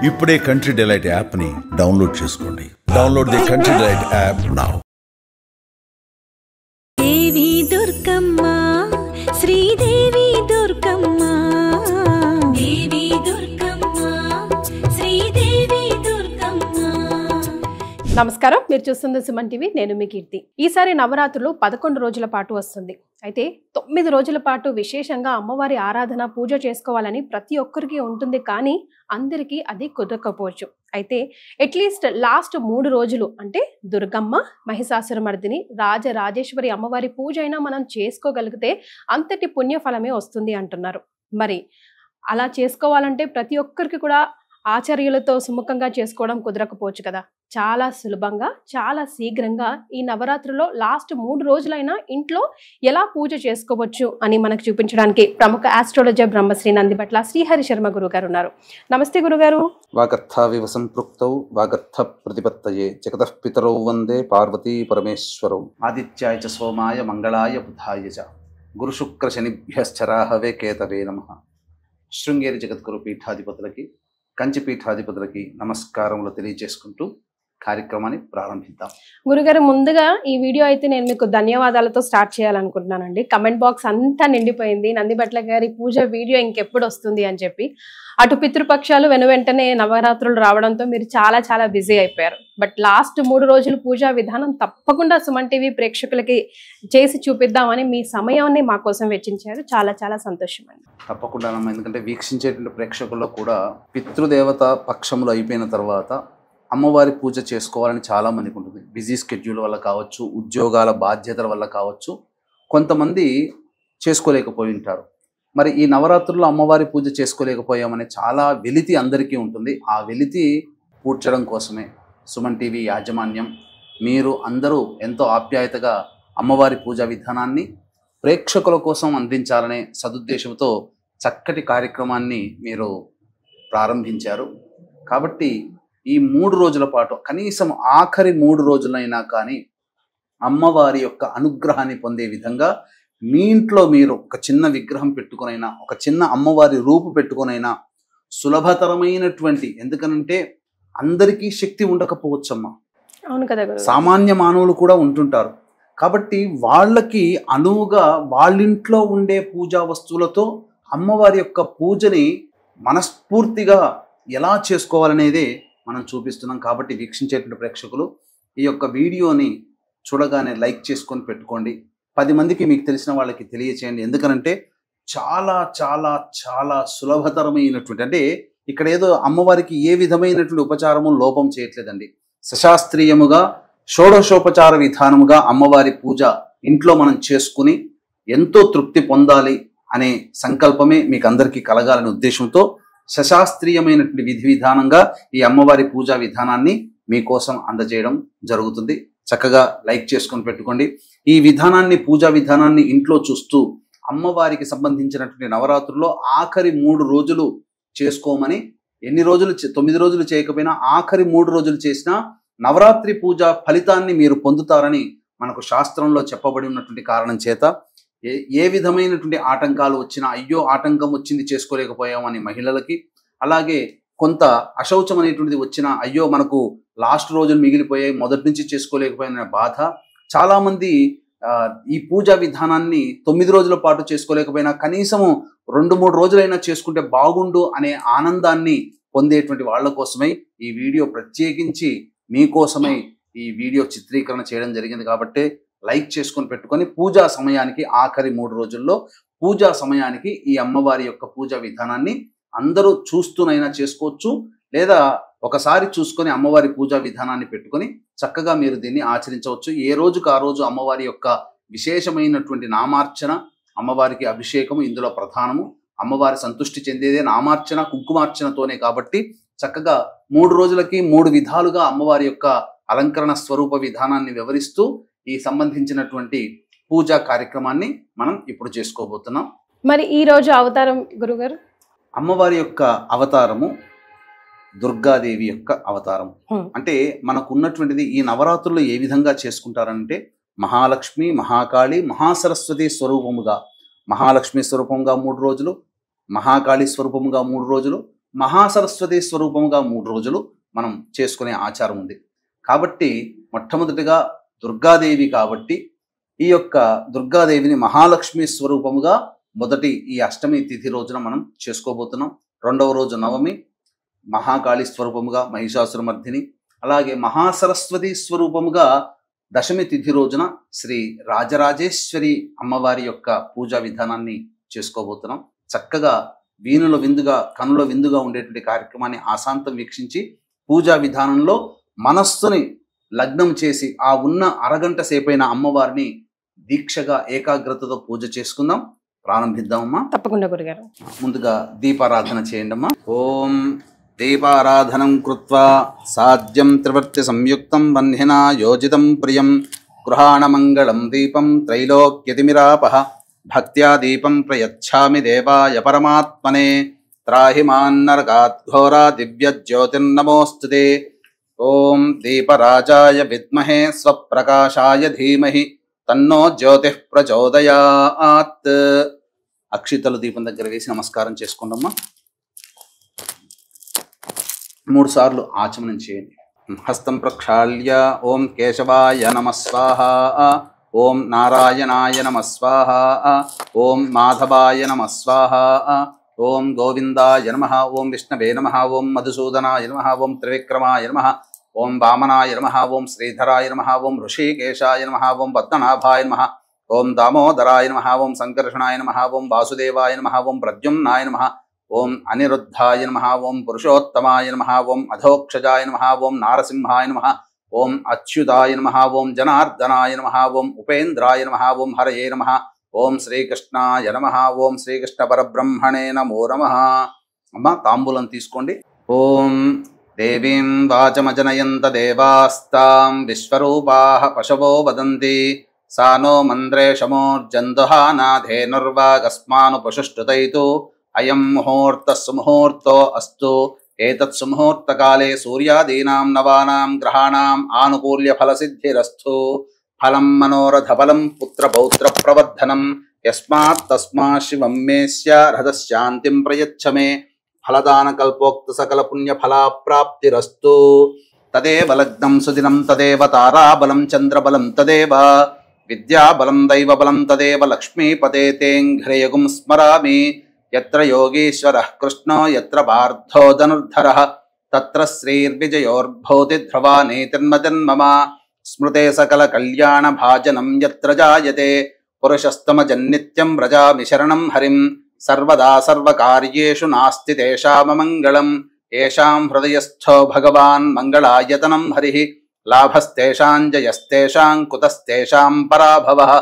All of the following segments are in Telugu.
ఇప్పుడే కంట్రీ డిలైట్ యాప్ని డౌన్లోడ్ చేసుకోండి. Download the Country Delight app now. Devi Durgamma, Sridevi Durgamma, Devi Durgamma, Sridevi Durgamma. నమస్కారం, మీరు చూస్తుంది సుమన్ టీవీ. నేను మీ కీర్తి. ఈసారి నవరాత్రులు 11 రోజుల పాటు వస్తుంది. అయితే 9 రోజుల పాటు విశేషంగా అమ్మవారి ఆరాధన, పూజ చేసుకోవాలని ప్రతి ఒక్కరికి ఉంటుంది. కానీ అందరికీ అది కుదరకపోవచ్చు. అయితే అట్లీస్ట్ లాస్ట్ 3 రోజులు అంటే దుర్గమ్మ, మహిషాసురమర్దిని, రాజరాజేశ్వరి అమ్మవారి పూజ అయినా మనం చేసుకోగలిగితే అంతటి పుణ్యఫలమే వస్తుంది అంటున్నారు. మరి అలా చేసుకోవాలంటే ప్రతి ఒక్కరికి కూడా ఆచార్యులతో సుముఖంగా చేసుకోవడం కుదరకపోవచ్చు కదా. చాలా సులభంగా, చాలా శీఘ్రంగా ఈ నవరాత్రిలో లాస్ట్ 3 రోజులైనా ఇంట్లో ఎలా పూజ చేసుకోవచ్చు అని మనకు చూపించడానికి ప్రముఖ ఆస్ట్రాలజర్ బ్రహ్మశ్రీ నందిబట్ల శ్రీహరి శర్మ గురుగారు ఉన్నారు. నమస్తే గురుగారు. వాగర్థావివ సంపృక్తౌ వాగర్థ ప్రతిపత్తయే జగతః పితరౌ వందే పార్వతీ పరమేశ్వరౌ. ఆదిత్యాయ చ సోమాయ మంగళాయ బుధాయ చ గురు శుక్ర శనిభ్యశ్చరాహవే కేతవే నమః. శృంగేరి జగద్గురు పీఠాధిపతులకి, కంచి పీఠాధిపతులకి నమస్కారములు తెలియజేసుకుంటూ కార్యక్రమాన్ని ప్రారంభిద్దాం. గురుగారు, ముందుగా ఈ వీడియో అయితే నేను మీకు ధన్యవాదాలతో స్టార్ట్ చేయాలనుకుంటున్నానండి. కమెంట్ బాక్స్ అంతా నిండిపోయింది నందిబట్ల గారి పూజ వీడియో ఇంకెప్పుడు వస్తుంది అని చెప్పి. అటు పితృపక్షాలు వెనువెంటనే నవరాత్రులు రావడంతో మీరు చాలా చాలా బిజీ అయిపోయారు. బట్ లాస్ట్ 3 రోజులు పూజా విధానం తప్పకుండా సుమన్ టీవీ ప్రేక్షకులకి చేసి చూపిద్దామని మీ సమయాన్ని మా కోసం వెచ్చించారు. చాలా చాలా సంతోషం అండి. తప్పకుండా, ఎందుకంటే వీక్షించేటువంటి ప్రేక్షకుల్లో కూడా పితృదేవత పక్షములు అయిపోయిన తర్వాత అమ్మవారి పూజ చేసుకోవాలని చాలామందికి ఉంటుంది. బిజీ స్కెడ్యూల్ వల్ల కావచ్చు, ఉద్యోగాల బాధ్యతల వల్ల కావచ్చు, కొంతమంది చేసుకోలేకపోయి ఉంటారు. మరి ఈ నవరాత్రుల్లో అమ్మవారి పూజ చేసుకోలేకపోయామనే చాలా వెలితి అందరికీ ఉంటుంది. ఆ వెలితి పూడ్చడం కోసమే సుమన్ టీవీ యాజమాన్యం, మీరు అందరూ ఎంతో ఆప్యాయతగా అమ్మవారి పూజా విధానాన్ని ప్రేక్షకుల కోసం అందించాలనే సదుద్దేశంతో చక్కటి కార్యక్రమాన్ని మీరు ప్రారంభించారు. కాబట్టి ఈ 3 రోజుల పాటు, కనీసం ఆఖరి 3 రోజులైనా కానీ అమ్మవారి యొక్క అనుగ్రహాన్ని పొందే విధంగా మీ ఇంట్లో మీరు ఒక చిన్న విగ్రహం పెట్టుకునైనా, ఒక చిన్న అమ్మవారి రూపు పెట్టుకునైనా సులభతరమైనటువంటి, ఎందుకనంటే అందరికీ శక్తి ఉండకపోవచ్చమ్మా. అవును కదా, సామాన్య మానవులు కూడా ఉంటుంటారు. కాబట్టి వాళ్ళకి అనువుగా వాళ్ళింట్లో ఉండే పూజా వస్తువులతో అమ్మవారి యొక్క పూజని మనస్ఫూర్తిగా ఎలా చేసుకోవాలనేదే మనం చూపిస్తున్నాం. కాబట్టి వీక్షించేటువంటి ప్రేక్షకులు ఈ యొక్క వీడియోని చూడగానే లైక్ చేసుకొని పెట్టుకోండి. 10 మందికి మీకు తెలిసిన వాళ్ళకి తెలియచేయండి. ఎందుకనంటే చాలా చాలా చాలా సులభతరమైనటువంటి, అంటే ఇక్కడ ఏదో అమ్మవారికి ఏ విధమైనటువంటి ఉపచారము లోపం చేయట్లేదండి. సశాస్త్రీయముగా షోడశోపచార విధానముగా అమ్మవారి పూజ ఇంట్లో మనం చేసుకుని ఎంతో తృప్తి పొందాలి అనే సంకల్పమే మీకు అందరికీ కలగాలనే ఉద్దేశంతో సశాస్త్రీయమైనటువంటి విధి విధానంగా ఈ అమ్మవారి పూజా విధానాన్ని మీకోసం అందజేయడం జరుగుతుంది. చక్కగా లైక్ చేసుకొని పెట్టుకోండి. ఈ విధానాన్ని, పూజా విధానాన్ని ఇంట్లో చూస్తూ అమ్మవారికి సంబంధించినటువంటి నవరాత్రుల్లో ఆఖరి 3 రోజులు చేసుకోమని, ఎన్ని రోజులు 9 రోజులు చేయకపోయినా ఆఖరి 3 రోజులు చేసినా నవరాత్రి పూజ ఫలితాన్ని మీరు పొందుతారని మనకు శాస్త్రంలో చెప్పబడి ఉన్నటువంటి కారణం చేత ఏ విధమైనటువంటి ఆటంకాలు వచ్చినా, అయ్యో ఆటంకం వచ్చింది చేసుకోలేకపోయామని మహిళలకి, అలాగే కొంత అశౌచం అనేటువంటిది వచ్చినా, అయ్యో మనకు లాస్ట్ రోజులు మిగిలిపోయాయి, మొదటి నుంచి చేసుకోలేకపోయిన బాధ చాలామంది ఈ పూజా విధానాన్ని 9 రోజుల పాటు చేసుకోలేకపోయినా కనీసము 2-3 రోజులైనా చేసుకుంటే బాగుండు అనే ఆనందాన్ని పొందేటువంటి వాళ్ళ కోసమై ఈ వీడియో ప్రత్యేకించి మీకోసమై ఈ వీడియో చిత్రీకరణ చేయడం జరిగింది. కాబట్టి లైక్ చేసుకొని పెట్టుకొని పూజా సమయానికి, ఆఖరి 3 రోజుల్లో పూజా సమయానికి ఈ అమ్మవారి యొక్క పూజా విధానాన్ని అందరూ చూస్తూనైనా చేసుకోవచ్చు, లేదా ఒకసారి చూసుకొని అమ్మవారి పూజా విధానాన్ని పెట్టుకొని చక్కగా మీరు దీన్ని ఆచరించవచ్చు. ఏ రోజుకు ఆ రోజు అమ్మవారి యొక్క విశేషమైనటువంటి నామార్చన, అమ్మవారికి అభిషేకము ఇందులో ప్రధానము. అమ్మవారి సంతృష్టి చెందేదే నామార్చన, కుంకుమార్చనతోనే. కాబట్టి చక్కగా 3 రోజులకి 3 విధాలుగా అమ్మవారి యొక్క అలంకరణ స్వరూప విధానాన్ని వివరిస్తూ ఈ సంబంధించినటువంటి పూజా కార్యక్రమాన్ని మనం ఇప్పుడు చేసుకోబోతున్నాం. మరి ఈ రోజు అవతారం గురుగారు? అమ్మవారి యొక్క అవతారము దుర్గాదేవి యొక్క అవతారం. అంటే మనకు ఉన్నటువంటిది ఈ నవరాత్రుల్లో ఏ విధంగా చేసుకుంటారంటే మహాలక్ష్మి, మహాకాళి, మహాసరస్వతి స్వరూపముగా, మహాలక్ష్మి స్వరూపంగా 3 రోజులు, మహాకాళి స్వరూపముగా 3 రోజులు, మహాసరస్వతి స్వరూపముగా 3 రోజులు మనం చేసుకునే ఆచారం ఉంది. కాబట్టి మొట్టమొదటిగా దుర్గాదేవి కాబట్టి ఈ యొక్క దుర్గాదేవిని మహాలక్ష్మి స్వరూపముగా మొదటి ఈ అష్టమి తిథి రోజున మనం చేసుకోబోతున్నాం. రెండవ రోజు నవమి మహాకాళి స్వరూపముగా మహిషాసురమర్ధిని, అలాగే మహాసరస్వతి స్వరూపముగా దశమి తిథి రోజున శ్రీ రాజరాజేశ్వరి అమ్మవారి యొక్క పూజా విధానాన్ని చేసుకోబోతున్నాం. చక్కగా వీణుల విందుగా కనుల విందుగా ఉండేటువంటి కార్యక్రమాన్ని ఆశాంతం వీక్షించి పూజా విధానంలో మనస్సుని లగ్నం చేసి ఆ ఉన్న అరగంట సేపైన అమ్మవారిని దీక్షగా ఏకాగ్రతతో పూజ చేసుకుందాం. ప్రారంభిద్దామమ్మా. తప్పకుండా గురుగారు. ముందుగా దీపారాధన చేయండి అమ్మా. ఓం దీపారాధనం కృత్వా సాధ్యం త్రివర్తి సంయుక్తం వన్హినా యోజితం ప్రియం గృహాణమంగళం దీపం త్రైలోక్యతిమిరాపః భక్త్యా దీపం ప్రయచ్ఛామి దేవాయ పరమాత్మనే త్రాహి మాన్నరకాత్ ఘోరా దివ్య జ్యోతిర్నమోస్తుతే. ఓం దీపరాజాయ విద్మహే స్వప్రకాశాయ ధీమహి తన్నో జ్యోతిః ప్రచోదయాత్. అక్షితలు దీపం దగ్గర వేసి నమస్కారం చేసుకోండమ్మా. 3 సార్లు ఆచమనం చేయండి. హస్తం ప్రక్షాళ్య ఓం కేశవాయ నమః స్వాహ, ఓం నారాయణాయ నమః స్వాహ, ఓం మాధవాయ నమః స్వాహ, ఓం గోవిందాయ నమః, ఓం విష్ణవే నమః, ఓం మధుసూదనాయ నమః, ఓం త్రివిక్రమాయ నమః, ఓం వామనాయ నమః, ఓం శ్రీధరాయ నమః, ఓం ఋషికేశాయ నమః, ఓం పద్మనాభాయ నమః, ఓం దామోదరాయ నమః, ఓం సంకర్షణాయ నమః, ఓం వాసుదేవాయ నమః, ఓం ప్రద్యుమ్నాయ నమః, ఓం అనిరుద్ధాయ నమః, ఓం పురుషోత్తమాయ నమః, ఓం అధోక్షజాయ నమః, ఓం నారసింహాయ నమః, ఓం అచ్యుతాయ నమః, ఓం జనార్దనాయ నమః, ఓం ఉపేంద్రాయ నమః, ఓం హరయే నమః, ఓం శ్రీకృష్ణాయ నమః, ఓం శ్రీకృష్ణ పరబ్రహ్మణే నమో నమః. అమ్మ తాంబూలం తీసుకోండి. ఓం దేవీం వాచమజనయంత దేవాస్తాం విశ్వరూపాః పశవో వదంతి సా నో మంద్రేషమోర్జందుహానాధేనుర్వాగస్మాను పశుష్టుతైతు అయం ముహూర్తః సుముహూర్తో అస్తు. ఏతత్ సుముహూర్తకాలే సూర్యాదీనాం నవానాం గ్రహాణాం ఆనుకూల్య ఫలసిద్ధిరస్తు. ఫలం మనోరథఫలం పుత్రపౌత్ర ప్రవర్ధనం యస్మాత్ తస్మాత్ శివం మే స్యారథశాంతిం ప్రయచ్చ మే ఫలదాన కల్పోక్త సకల పుణ్య ఫలాప్రాప్తిరస్తు. తదేవ లగ్నం సుదినం తదేవ తారాబలం చంద్రబలం తదేవ విద్యాబలం దైవబలం తదేవ లక్ష్మీపదే తేంఘ్రేయగుం స్మరామి. యత్ర యోగీశ్వరః కృష్ణో యత్ర పార్థో ధనుర్ధరః తత్ర శ్రీర్విజయోర్భూతి ధ్రువా నేతిర్మజన్మమ. స్మృతే సకల కళ్యాణ భాజనం యత్ర జాయతే పురుషస్తమజన్నిత్యం వ్రజామి శరణం హరిం. సర్వదా సర్వకార్యేషు నాస్తి తేషామమంగళం. ఏషాం హృదయస్థో భగవాన్ మంగళాయతనం హరిః. లాభస్తేషాం జయస్తేషాం కుతస్తేషాం పరాభవః.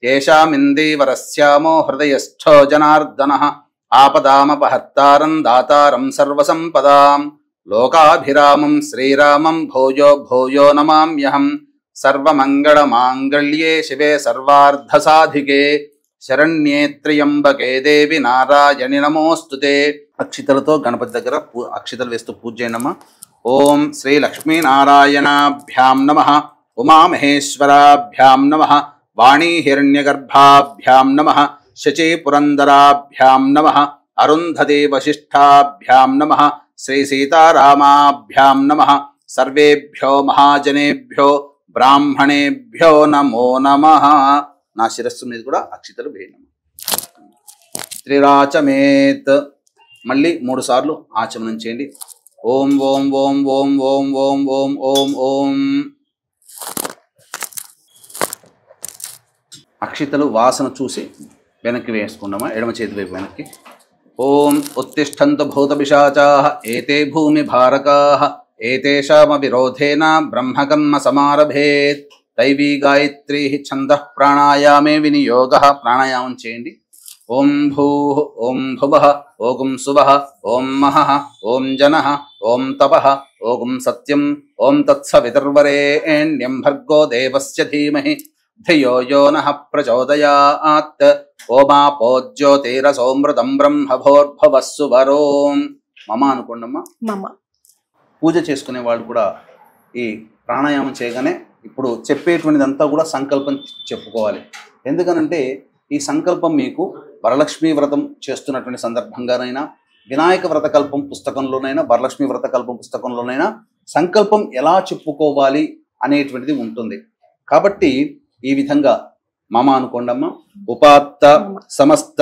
ఏషామిందీవరస్యామో హృదయస్థో జనార్దనః. ఆపదామపహర్తారం దాతారం సర్వసంపదాం. లోకాభిరామం శ్రీరామం భూయో భూయో నమామ్యహం. సర్వమంగళమాంగళ్యే శివే సర్వార్థసాధికే శరణ్యే త్ర్యంబకే దేవి నారాయణి నమోస్తుతే. అక్షితలతో గణపతి దగ్గర అక్షితలు వేస్తూ పూజ చేయనమ్మా. ఓం శ్రీ లక్ష్మీనారాయణాభ్యాం నమః, ఉమామహేశ్వరాభ్యాం నమః, వాణీ హిరణ్యగర్భాభ్యాం నమః, శచీ పురందరాభ్యాం నమః, అరుంధతి వశిష్ఠాభ్యాం నమః, శ్రీ సీతారామాభ్యాం నమః. సర్వేభ్యో మహాజనేభ్యో బ్రాహ్మణేభ్యో నమో నమః. నా శిరస్సు మీద కూడా అక్షితలు వేయనమ్మా. త్రిరాచమేత్. మళ్ళీ 3 సార్లు ఆచమనం చేయండి. ఓం ఓం ఓం ఓం ఓం ఓం ఓం ఓం ఓం. అక్షితలు వాసన చూసి వెనక్కి వేసుకున్నామా, ఎడమ చేతి వైపు వెనక్కి. ఓం ఉత్తిష్టంతు భూతపిశాచాః ఏతే భూమి భారకాః ఏతేషామ విరోధేన బ్రహ్మకర్మ సమారభేత్. దైవీ గాయత్రీ ఛందః ప్రాణాయామే వినియోగః. ప్రాణాయామం చేయండి. ఓం భూః ఓం భువః ఓం సువః ఓం మహః ఓం జనః ఓం తపః ఓం సత్యం ఓం తత్సవితుర్వరేణ్యం భర్గో దేవస్య ధీమహి ధియో యో నః ప్రచోదయాత్. ఓమాపోజ్యోతిరసోమృతం బ్రహ్మభోర్భవస్సు వరోం. మమ అనుకోండమ్మా. మమ. పూజ చేసుకునే వాళ్ళు కూడా ఈ ప్రాణాయామం చేయగానే ఇప్పుడు చెప్పేటువంటిదంతా కూడా సంకల్పం చెప్పుకోవాలి. ఎందుకనంటే ఈ సంకల్పం మీకు వరలక్ష్మీ వ్రతం చేస్తున్నటువంటి సందర్భంగానైనా, వినాయక వ్రతకల్పం పుస్తకంలోనైనా వరలక్ష్మి వ్రతకల్పం పుస్తకంలోనైనా సంకల్పం ఎలా చెప్పుకోవాలి అనేటువంటిది ఉంటుంది. కాబట్టి ఈ విధంగా మమ అనుకోండమ్మ. ఉపాత్త సమస్త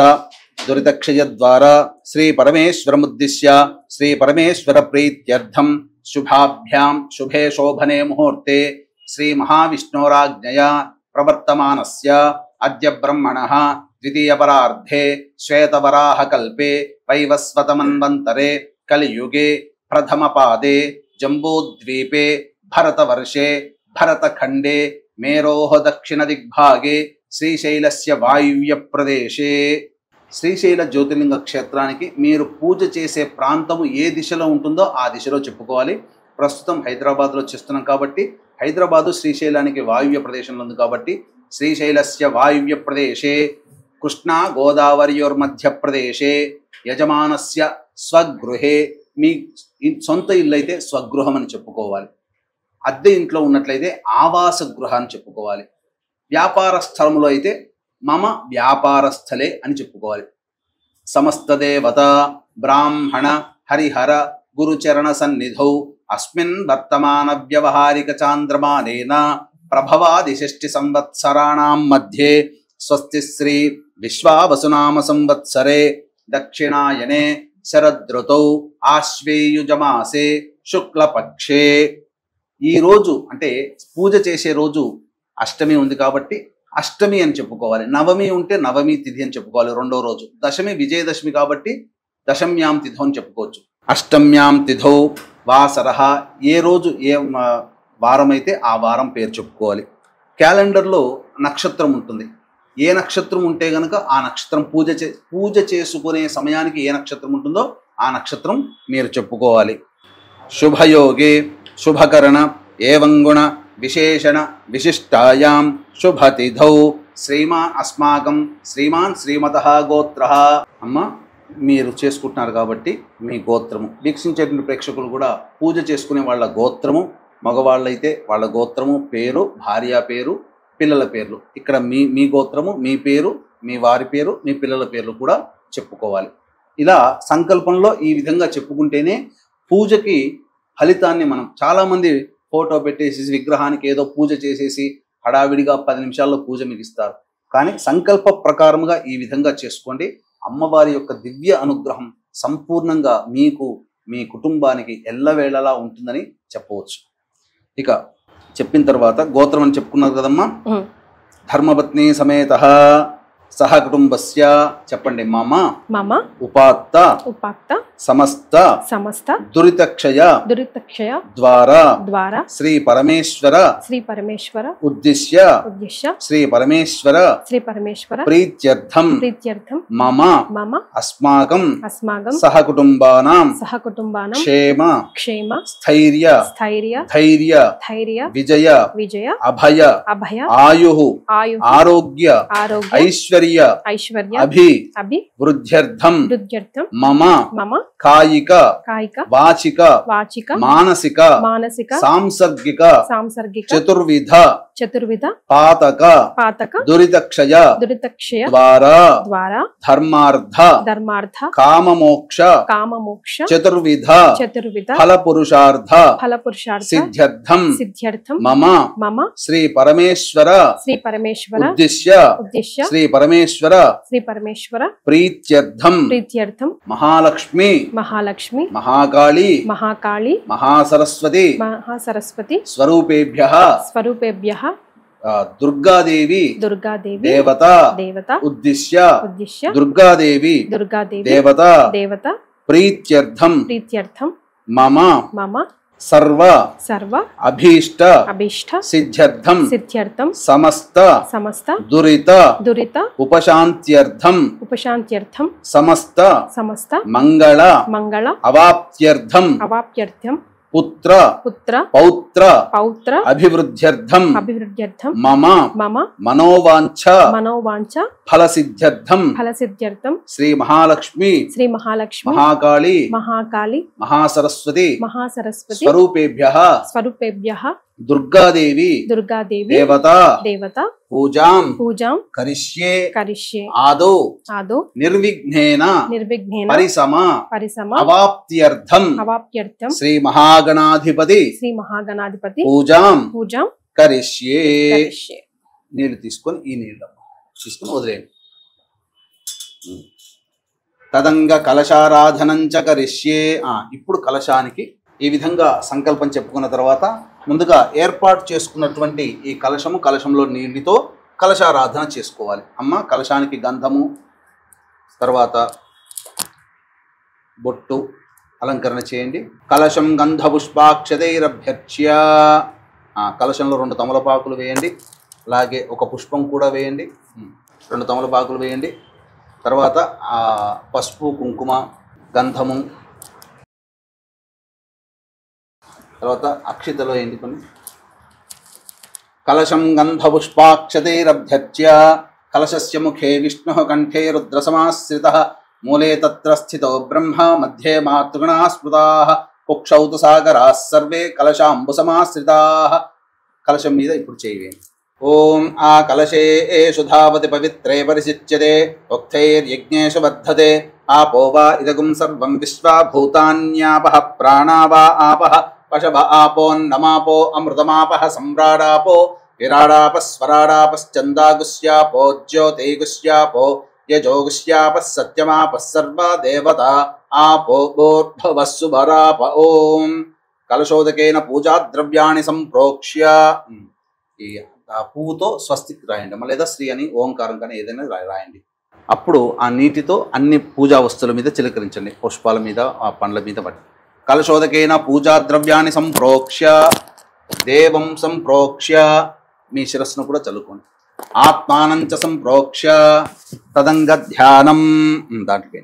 దురితక్షయ ద్వారా శ్రీ పరమేశ్వరముద్దిశ్య శ్రీ పరమేశ్వర ప్రీత్యర్థం శుభాభ్యాం శుభే శోభనే ముహూర్తే శ్రీ మహావిష్ణోరాజ్ఞయా ప్రవర్తమానస్య అద్య బ్రహ్మణః ద్వితీయపరార్ధే శ్వేతవరాహకల్పే వైవస్వతమన్వంతరే కలియుగే ప్రథమపాదే జంబూద్వీపే భరతవర్షే భరతఖండే మేరోహ దక్షిణ దిగ్భాగే శ్రీశైలస్య వాయువ్య ప్రదేశే. శ్రీశైల జ్యోతిర్లింగ క్షేత్రానికి మీరు పూజ చేసే ప్రాంతము ఏ దిశలో ఉంటుందో ఆ దిశలో చెప్పుకోవాలి. ప్రస్తుతం హైదరాబాద్లో చేస్తున్నాం కాబట్టి హైదరాబాదు శ్రీశైలానికి వాయువ్య ప్రదేశంలో ఉంది కాబట్టి శ్రీశైలస్య వాయువ్య ప్రదేశే కృష్ణా గోదావరియోర్మధ్యప్రదేశే యజమానస్య స్వగృహే. మీ సొంత ఇల్లు అయితే స్వగృహం అని చెప్పుకోవాలి. అద్దె ఇంట్లో ఉన్నట్లయితే ఆవాస గృహ అని చెప్పుకోవాలి. వ్యాపార స్థలంలో అయితే మమ వ్యాపార స్థలే అని చెప్పుకోవాలి. సమస్త దేవత బ్రాహ్మణ హరిహర గురుచరణ సన్నిధౌ అస్మిన్ వర్తమాన వ్యవహారిక చాంద్రమానేన ప్రభవాది 6 సంవత్సరాణాం మధ్యే స్వస్తి శ్రీ విశ్వావసునామ సంవత్సరే దక్షిణాయనే శరదృతౌ ఆశ్వేయుజమాసే శుక్లపక్షే. ఈ రోజు అంటే పూజ చేసే రోజు అష్టమి ఉంది కాబట్టి అష్టమి అని చెప్పుకోవాలి. నవమి ఉంటే నవమి తిథి అని చెప్పుకోవాలి రెండో రోజు. దశమి విజయదశమి కాబట్టి దశమ్యాం తిథో అని చెప్పుకోవచ్చు. అష్టమ్యాం తిథౌ వాసరః. ఏ రోజు ఏ వారం అయితే ఆ వారం పేరు చెప్పుకోవాలి. క్యాలెండర్లో నక్షత్రం ఉంటుంది. ఏ నక్షత్రం ఉంటే గనక ఆ నక్షత్రం పూజ చేసుకునే సమయానికి ఏ నక్షత్రం ఉంటుందో ఆ నక్షత్రం మీరు చెప్పుకోవాలి. శుభయోగే శుభకరణ ఏవంగుణ విశేషణ విశిష్టాయాం శుభతిథౌ శ్రీమాన్ అస్మాకం శ్రీమాన్ శ్రీమతః గోత్రః. అమ్మ మీరు చేసుకుంటున్నారు కాబట్టి మీ గోత్రము, వీక్షించేటువంటి ప్రేక్షకులు కూడా పూజ చేసుకునే వాళ్ళ గోత్రము, మగవాళ్ళైతే వాళ్ళ గోత్రము, పేరు, భార్య పేరు, పిల్లల పేర్లు. ఇక్కడ మీ గోత్రము, మీ పేరు, మీ వారి పేరు, మీ పిల్లల పేర్లు కూడా చెప్పుకోవాలి. ఇలా సంకల్పంలో ఈ విధంగా చెప్పుకుంటేనే పూజకి ఫలితాన్ని మనం చాలామంది ఫోటో పెట్టేసి విగ్రహానికి ఏదో పూజ చేసేసి హడావిడిగా 10 నిమిషాల్లో పూజ మిగిస్తారు. కానీ సంకల్ప ప్రకారముగా ఈ విధంగా చేసుకోండి. అమ్మవారి యొక్క దివ్య అనుగ్రహం సంపూర్ణంగా మీకు మీ కుటుంబానికి ఎల్లవేళలా ఉంటుందని చెప్పవచ్చు. ఇక చెప్పిన తర్వాత గోత్రం అని చెప్పుకున్నారు కదమ్మా. ధర్మపత్ని సమేతః సహ కుటుంబస్య చెప్పండి. మమ మమ ఉపాత్త ఉపాత్త సమస్త సమస్త దురితక్షయ దురితక్షయ ద్వారా ద్వారా శ్రీ పరమేశ్వర శ్రీ పరమేశ్వర ఉద్దిశ్య ఉద్దేశ్య శ్రీ పరమేశ్వర శ్రీ పరమేశ్వర ప్రీత్యర్థం ప్రీత్యర్థం మమ మమ అస్మాకం అస్మాకం సహ కుటుంబానాం సహ కుటుంబానం క్షేమ క్షేమ స్థైర్య స్థైర్య ధైర్య ధైర్య విజయ విజయ అభయ అభయ ఆయు ఆయు ఆరోగ్య ఆరోగ్య ఐశ్వర్య ఐశ్వర్య అభి అభి వృద్ధ్యర్థం వృద్ధ్యర్థం మమ మమ కాయిక కాయిక వాచిక వాచిక మానసిక మానసిక సాంసర్గిక సాంసర్గిక చతుర్విధ చతుర్విధ పాతక పాతక దురితక్షయ దురితక్షయ ద్వారా ద్వారా ధర్మార్థ ధర్మార్థ కామమోక్ష కామమోక్ష చతుర్విధ చతుర్విధ ఫలపురుషార్థ ఫలపురుషార్థ సిద్ధ్యర్థం సిద్ధ్యర్థం మమ మమ శ్రీ పరమేశ్వర శ్రీ పరమేశ్వర ఉద్దిశ్య ఉద్దేశ్య శ్రీ పరమేశ్వర శ్రీ పరమేశ్వర ప్రీత్యర్థం ప్రీత్యర్థం మహాలక్ష్మి మహాలక్ష్మి మహాకాళి మహాకాళి మహాసరస్వతి మహాసరస్వతి స్వరూపేభ్యః స్వరూపేభ్యః దుర్గాదేవి దుర్గాదేవి దేవత దేవత ఉద్దిశ్య ఉద్దేశ్య దుర్గాదేవి దుర్గాదేవి దేవత దేవత ప్రీత్యర్థం ప్రీత్యర్థం మమ మమ సర్వ సర్వ అభీష్ట అభీష్ట సిద్ధ్యర్థం సిద్ధ్యర్థం సమస్త సమస్త దురిత దురిత ఉపశాంత్యర్థం ఉపశాంత్యర్థం సమస్త సమస్త మంగళ మంగళ అవాప్త్యర్థం అవాప్యర్థం పుత్ర పుత్ర పౌత్ర పౌత్ర అభివృద్ధ్యర్థం అభివృద్ధ్యర్థం మమ మమ మనోవాంఛ మనోవాంఛ ఫలసిద్ధ్యర్థం ఫలసిద్ధ్యర్థం శ్రీ మహాలక్ష్మి శ్రీ మహాలక్ష్మి మహాకాళి మహాకాళి మహాసరస్వతి మహాసరస్వతి స్వరూపేభ్యః స్వరూపేభ్యః దుర్గాదేవి దుర్గాదేవి దేవత దేవత పూజాం పూజాం కరిష్యే కరిష్యే ఆదో ఆదో నిర్విఘ్నేన నిర్విఘ్నేన పరిసమ అవాప్త్యర్థం అవాప్త్యర్థం శ్రీ మహాగణాధిపతి శ్రీ మహాగణాధిపతి పూజాం పూజాం కరిష్యే. కరిష్యే. నీళ్లు తీసుకొని ఈ నీళ్ళు తీసుకొని వదిలేయండి. తదంగ కలశారాధనంచ కరిష్యే. ఇప్పుడు కలశానికి ఈ విధంగా సంకల్పం చెప్పుకున్న తర్వాత ముందుగా ఏర్పాటు చేసుకున్నటువంటి ఈ కలశంలో నీటితో కలశారాధన చేసుకోవాలి. అమ్మ కలశానికి గంధము, తర్వాత బొట్టు అలంకరణ చేయండి. కలశం గంధ పుష్పాక్షతైరభ్యర్చ్య. కలశంలో 2 తమలపాకులు వేయండి. అలాగే ఒక పుష్పం కూడా వేయండి. 2 తమలపాకులు వేయండి. తర్వాత పసుపు, కుంకుమ, గంధము, తర్వాత అక్షితలో వేయండి కొన్ని. కలశం గంధ పుష్పాక్షతైరభ్యర్చ్య. కలశస్య ముఖే విష్ణుః కంఠే రుద్రసమాశ్రితః మూలే తత్ర స్థితో బ్రహ్మ మధ్యే మాతృగణాః స్మృతాః కుక్షౌ తు సాగరాః సర్వే కలశాంబు సమాశ్రితాః. కలశం మీద ఇప్పుడు చేయండి. ఓం ఆ కలశే ఏషు ధావతి పవిత్రే పరిశిచ్యతే ఉక్తైర్యజ్ఞేషు వర్ధతే ఆపో వా ఇదగుం సర్వం విశ్వా భూతాన్యాపః ప్రాణా వా ఆపః పశవ ఆపోన్నమాపో అమృతమాపః సమ్రాడాపో విరాడాపః స్వరాడాపశ్చందాగుస్యాపో జ్యోతిగుస్యాపో యజోగుస్యాపః సత్యమాపః సర్వా దేవతా ఆపో భూర్భువస్సు భరాప. ఓం కలశోదకేన పూజా ద్రవ్యాన్ని సంప్రోక్ష్య. ఈ పువ్వుతో స్వస్తిక్ రాయండి లేదా శ్రీ అని ఓంకారం కానీ ఏదైనా రాయండి. అప్పుడు ఆ నీటితో అన్ని పూజా వస్తువుల మీద చిలకరించండి. పుష్పాల మీద, ఆ పండ్ల మీద పట్టి. కలశోదకేన పూజా ద్రవ్యాన్ని సంప్రోక్ష్య దేవం సంప్రోక్ష్య. మీ శిరస్సును కూడా చల్లుకోండి. ఆత్మానంచ సంప్రోక్ష్య తదంగ ధ్యానం. దాంట్లో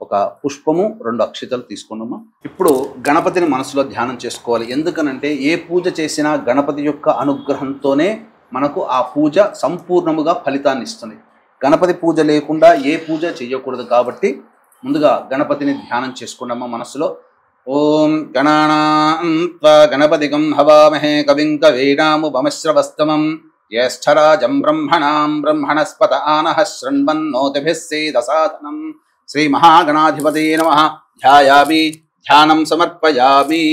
ఒక పుష్పము 2 అక్షితలు తీసుకున్నామా. ఇప్పుడు గణపతిని మనసులో ధ్యానం చేసుకోవాలి. ఎందుకనంటే ఏ పూజ చేసినా గణపతి యొక్క అనుగ్రహంతోనే మనకు ఆ పూజ సంపూర్ణముగా ఫలితాన్ని ఇస్తుంది. గణపతి పూజ లేకుండా ఏ పూజ చేయకూడదు. కాబట్టి ముందుగా గణపతిని ధ్యానం చేసుకున్నామా మనసులో. ఓం గణానాం త్వా గణపతిగం హవామహే కవిం కవీనాముపమశ్రవస్తమం జ్యేష్ఠరాజం బ్రహ్మణాం బ్రహ్మణస్పత ఆనః శృణ్వన్నోతిభిः సేదసాదనం. శ్రీ మహాగణాధిపతయే నమః. ధ్యాయామి ధ్యానం సమర్పయామి.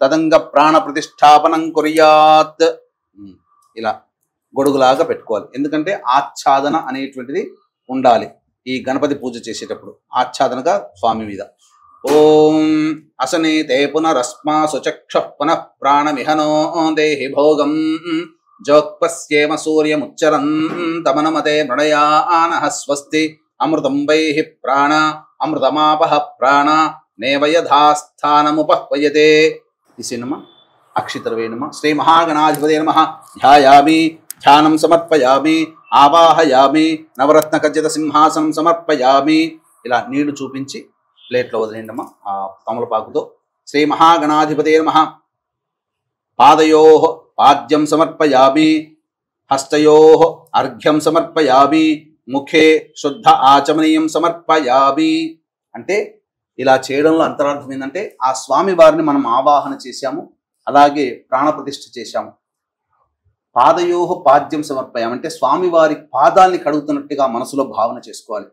తదంగ ప్రాణ ప్రతిష్టాపనం కుర్యాత్. ఇలా గొడుగులాగా పెట్టుకోవాలి. ఎందుకంటే ఆచ్ఛాదన అనేటువంటిది ఉండాలి ఈ గణపతి పూజ చేసేటప్పుడు. ఆచ్ఛాదనగా స్వామి మీద. ఓం అసనేతే పునరస్మాసు చక్షుః పునః ప్రాణమిహనో దేహి భోగం జోక్పస్యేమ సూర్యముచ్చరన్ తమనమతే మృణయానః స్వస్తి అమృతం వైః ప్రాణ అమృతమాపః ప్రాణ నేవయధాస్థానముపహ్వయతే. తీసినమా అక్షితలు వేయనమా. శ్రీ మహాగణాధిపతే నమః. ధ్యాయామి ధ్యానం సమర్పయామి ఆవాహయామి నవరత్న ఖచ్చిత సింహాసనం సమర్పయామి. ఇలా నీళ్లు చూపించి ప్లేట్లో వదిలేండమ్మా ఆ తమలపాకుతో. శ్రీ మహాగణాధిపతే నమః. పాదయోః పాద్యం సమర్పయామి హస్తయోః అర్ఘ్యం సమర్పయామి ముఖే శుద్ధ ఆచమనీయం సమర్పయామి. అంటే ఇలా చేయడంలో అంతరార్థం ఏంటంటే ఆ స్వామి వారిని మనం ఆవాహన చేశాము, అలాగే ప్రాణప్రతిష్ఠ చేశాము. పాదయోః పాద్యం సమర్పయామి అంటే స్వామివారి పాదాల్ని కడుగుతున్నట్టుగా మనసులో భావన చేసుకోవాలి.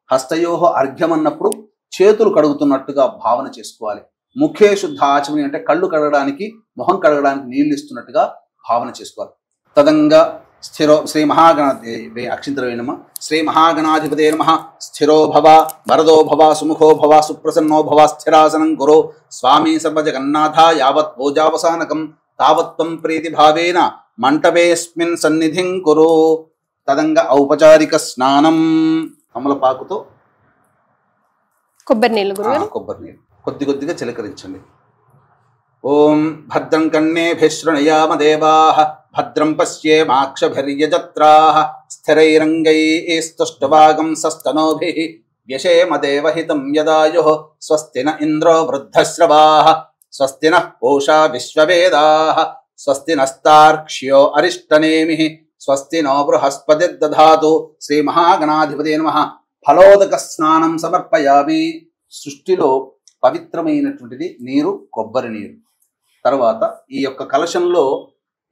హస్తయోః అర్ఘ్యం అన్నప్పుడు చేతులు కడుగుతున్నట్టుగా భావన చేసుకోవాలి. ముఖే శుద్ధ ఆచమని అంటే కళ్ళు కడగడానికి, మొహం కడగడానికి నీళ్లు ఇస్తున్నట్టుగా భావన చేసుకోవాలి. తదంగా స్థిరో శ్రీ మహాగణాధిపతి అక్షింతలు వేయనమా. శ్రీ మహాగణాధిపతే నమః. స్థిరో భవ వరదో భవ సుముఖో భవ సుప్రసన్నో భవ స్థిరాసనం గురో స్వామి సర్వజగన్నాథ యావత్ పూజావసానకం తావత్వం ప్రీతిభావేన మంటపేస్మిన్ సన్నిధిం కురు. తదంగ ఔపచారిక స్నానం. కమలపాకుతో కొబ్బరి నీళ్ళు గురుగారు. కొబ్బరి నీళ్ళు కొద్ది కొద్దిగా చిలకరించండి. ఓం భద్రం కర్ణేభిః శృణుయామ దేవాః భద్రం పశ్యేమాక్షభిర్యజత్రాః స్థిరైరంగైస్తుష్టవాగం సస్తనోభిః వ్యశేమ దేవహితం యదాయుః స్వస్తి న ఇంద్రో వృద్ధశ్రవాః స్వస్తి నః పూషా విశ్వవేదాః స్వస్తి నస్తార్క్ష్యో అరిష్టనేమిః స్వస్తి నో బృహస్పతిర్దధాతు. శ్రీ మహాగణాధిపతే నమః. ఫలోదక స్నానం సమర్పయామి. సృష్టిలో పవిత్రమైనటువంటిది నీరు, కొబ్బరి నీరు. తర్వాత ఈ యొక్క కలశంలో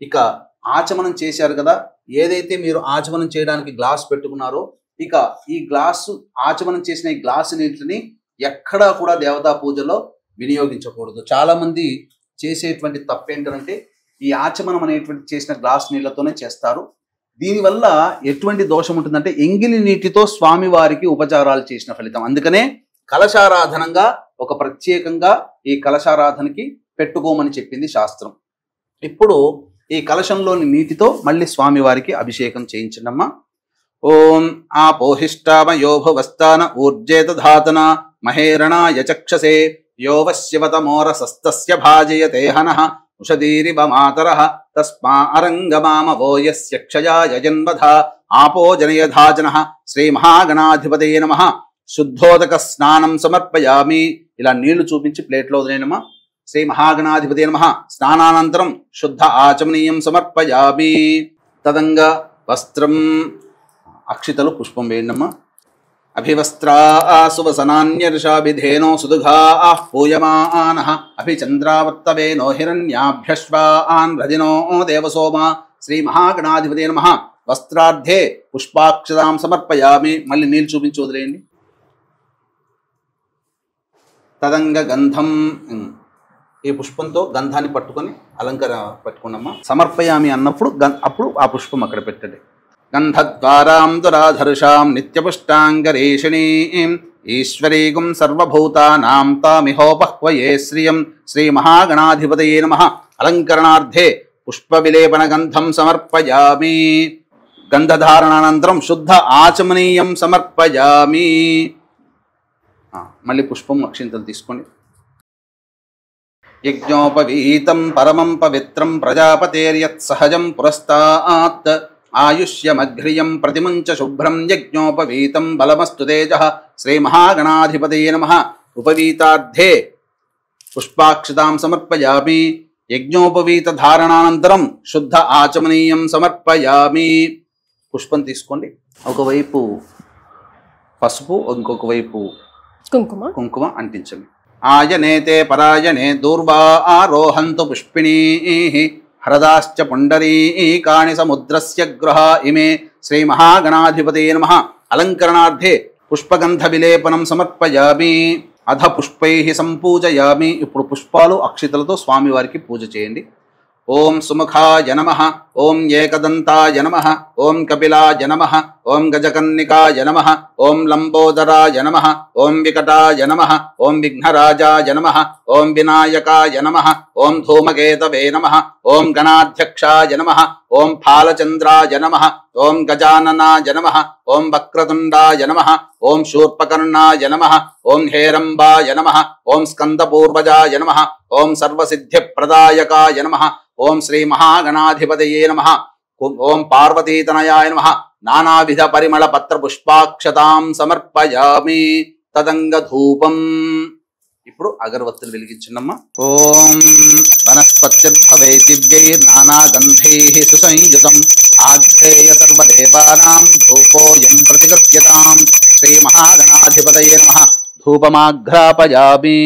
ఇక ఆచమనం చేశారు కదా, ఏదైతే మీరు ఆచమనం చేయడానికి గ్లాస్ పెట్టుకున్నారో ఇక ఈ గ్లాసు ఆచమనం చేసిన ఈ గ్లాసు నీటిని ఎక్కడా కూడా దేవతా పూజలో వినియోగించకూడదు. చాలా మంది చేసేటువంటి తప్పు ఏంటంటే ఈ ఆచమనం అనేటువంటి చేసిన గ్లాస్ నీళ్లతోనే చేస్తారు. దీనివల్ల ఎటువంటి దోషం ఉంటుందంటే ఎంగిలి నీటితో స్వామివారికి ఉపచారాలు చేసిన ఫలితం. అందుకనే కలశారాధనంగా ఒక ప్రత్యేకంగా ఈ కలశారాధనకి పెట్టుకోమని చెప్పింది శాస్త్రం. ఇప్పుడు ఈ కలశంలోని నీటితో మళ్ళీ స్వామివారికి అభిషేకం చేయించండమ్మా. ఓం ఆపోహిష్టామయోభువస్థాన ఊర్జేత ధాతన మహేరణాయ చక్షసే యోవశ్యవతమోరసస్తస్య భాజయతే హనః ఉషదీరివ మాతరః తస్మా అరంగమామవో యస్య క్షయాయ జన్మధ ఆపో జనయధాజనః శ్రీ మహాగణాధిపతయే నమః. శుద్ధోదక స్నానం సమర్పయామి. ఇలా నీళ్లు చూపించి ప్లేట్లో వదిలేనమ్మా. శ్రీ మహాగణాధిపతయే నమః. స్నానానంతరం శుద్ధ ఆచమనీయం సమర్పయామి. తదంగా వస్త్రం అక్షితలు పుష్పం వేయండమ్మా. అభివస్త్రా సువసనాన్యర్షాభిధేనో సుదుఘా పూయమానః అభిచంద్రావర్తవేనో హిరణ్యాభ్యశ్వాన్ రజినో దేవసోమా. శ్రీ మహాగణాధిపతయే నమః. వస్త్రార్థే పుష్పాక్షతాం సమర్పయామి. మళ్ళీ నీళ్ళు చూపించి వదిలేయండి. తదంగ గంధం, ఈ పుష్పంతో గంధాన్ని పట్టుకొని అలంకరణ పట్టుకున్నమ్మా. సమర్పయామి అన్నప్పుడు అప్పుడు ఆ పుష్పం అక్కడ పెట్టండి. గంధద్వారాం దురాధర్షాం నిత్యపుష్టాంగరేషిణీం ఈశ్వరీగుం సర్వభూతానాం తామిహోపహ్వయే శ్రియం. శ్రీ మహాగణాధిపతయే నమః. అలంకరణార్థే పుష్పవిలేపన గంధం సమర్పయామి. గంధధారణానంతరం శుద్ధ ఆచమనీయం సమర్పయామి. మళ్ళీ పుష్పం అక్షింతలు తీసుకోండి. యజ్ఞోపవీతం పరమం పవిత్రం ప్రజాపతేర్యత్ సహజం పురస్తాత్ ఆయుష్యమఘ్రియం ప్రతిముంచ శుభ్రం యజ్ఞోపవీతం బలమస్తు తేజః. శ్రీ మహాగణాధిపతయే నమః. ఉపవీతార్థే పుష్పాక్షతాం సమర్పయామి. యజ్ఞోపవీత ధారణానంతరం శుద్ధ ఆచమనీయం సమర్పయామి. పుష్పం తీసుకోండి. ఒకవైపు పసుపు, ఇంకొక వైపు కుంకుమ అంటించండి. ఆయనేతే పరాయణే దూర్వా ఆరోహంతు పుష్పిణీ హ్రదాశ్చ పుండరీకాణి సముద్రస్య గృహ ఇమే. శ్రీ మహాగణాధిపతయే నమః. అలంకరణార్థే పుష్పగంధ విలేపనం సమర్పయామి. అధ పుష్పై సంపూజయామి. ఇప్పుడు పుష్పాలు అక్షితలతో స్వామివారికి పూజ చేయండి. ఓం సుముఖాయ నమః. ఓం ఏకదంతాయ నమః. ఓం కపిలాయ నమః. ఓం గజకన్నికాయ నమః. ఓం లంబోదరాయ నమః. ఓం వికటాయ నమః. ఓం విఘ్నరాజాయ నమః. ఓం వినాయకాయ నమః. ఓం ధూమకేతవే నమః. ఓం గణాధ్యక్షాయ నమః. ఓం ఫాలచంద్రాయ నమః. ఓం గజాననాయ నమః. ఓం వక్రతుండాయ నమః. ఓం శూర్పకర్ణాయ నమః. ఓం హేరంబాయ నమః. ఓం స్కందపూర్వజాయ నమః. ఓం సర్వసిద్ధిప్రదాయకాయ నమః. ఓం శ్రీ మహాగణాధిపతయే నమః. ఓం పార్వతీతనయాయ నమః. నానావిధ పరిమళ పత్ర పుష్పాక్షతాం సమర్పయామి. తదంగ ధూపం. ఇప్పుడు అగరవత్తులు వెలిగించండమ్మా. ఓం వనస్పత్యుద్భవే దివ్యైర్నానాగంధైః సుసంయుతం ఆఘ్రేయ సర్వదేవానాం ధూపోయం ప్రతిగృహ్యతాం. శ్రీ మహాగణాధిపతయే నమః. ధూపమాఘ్రాపయామి.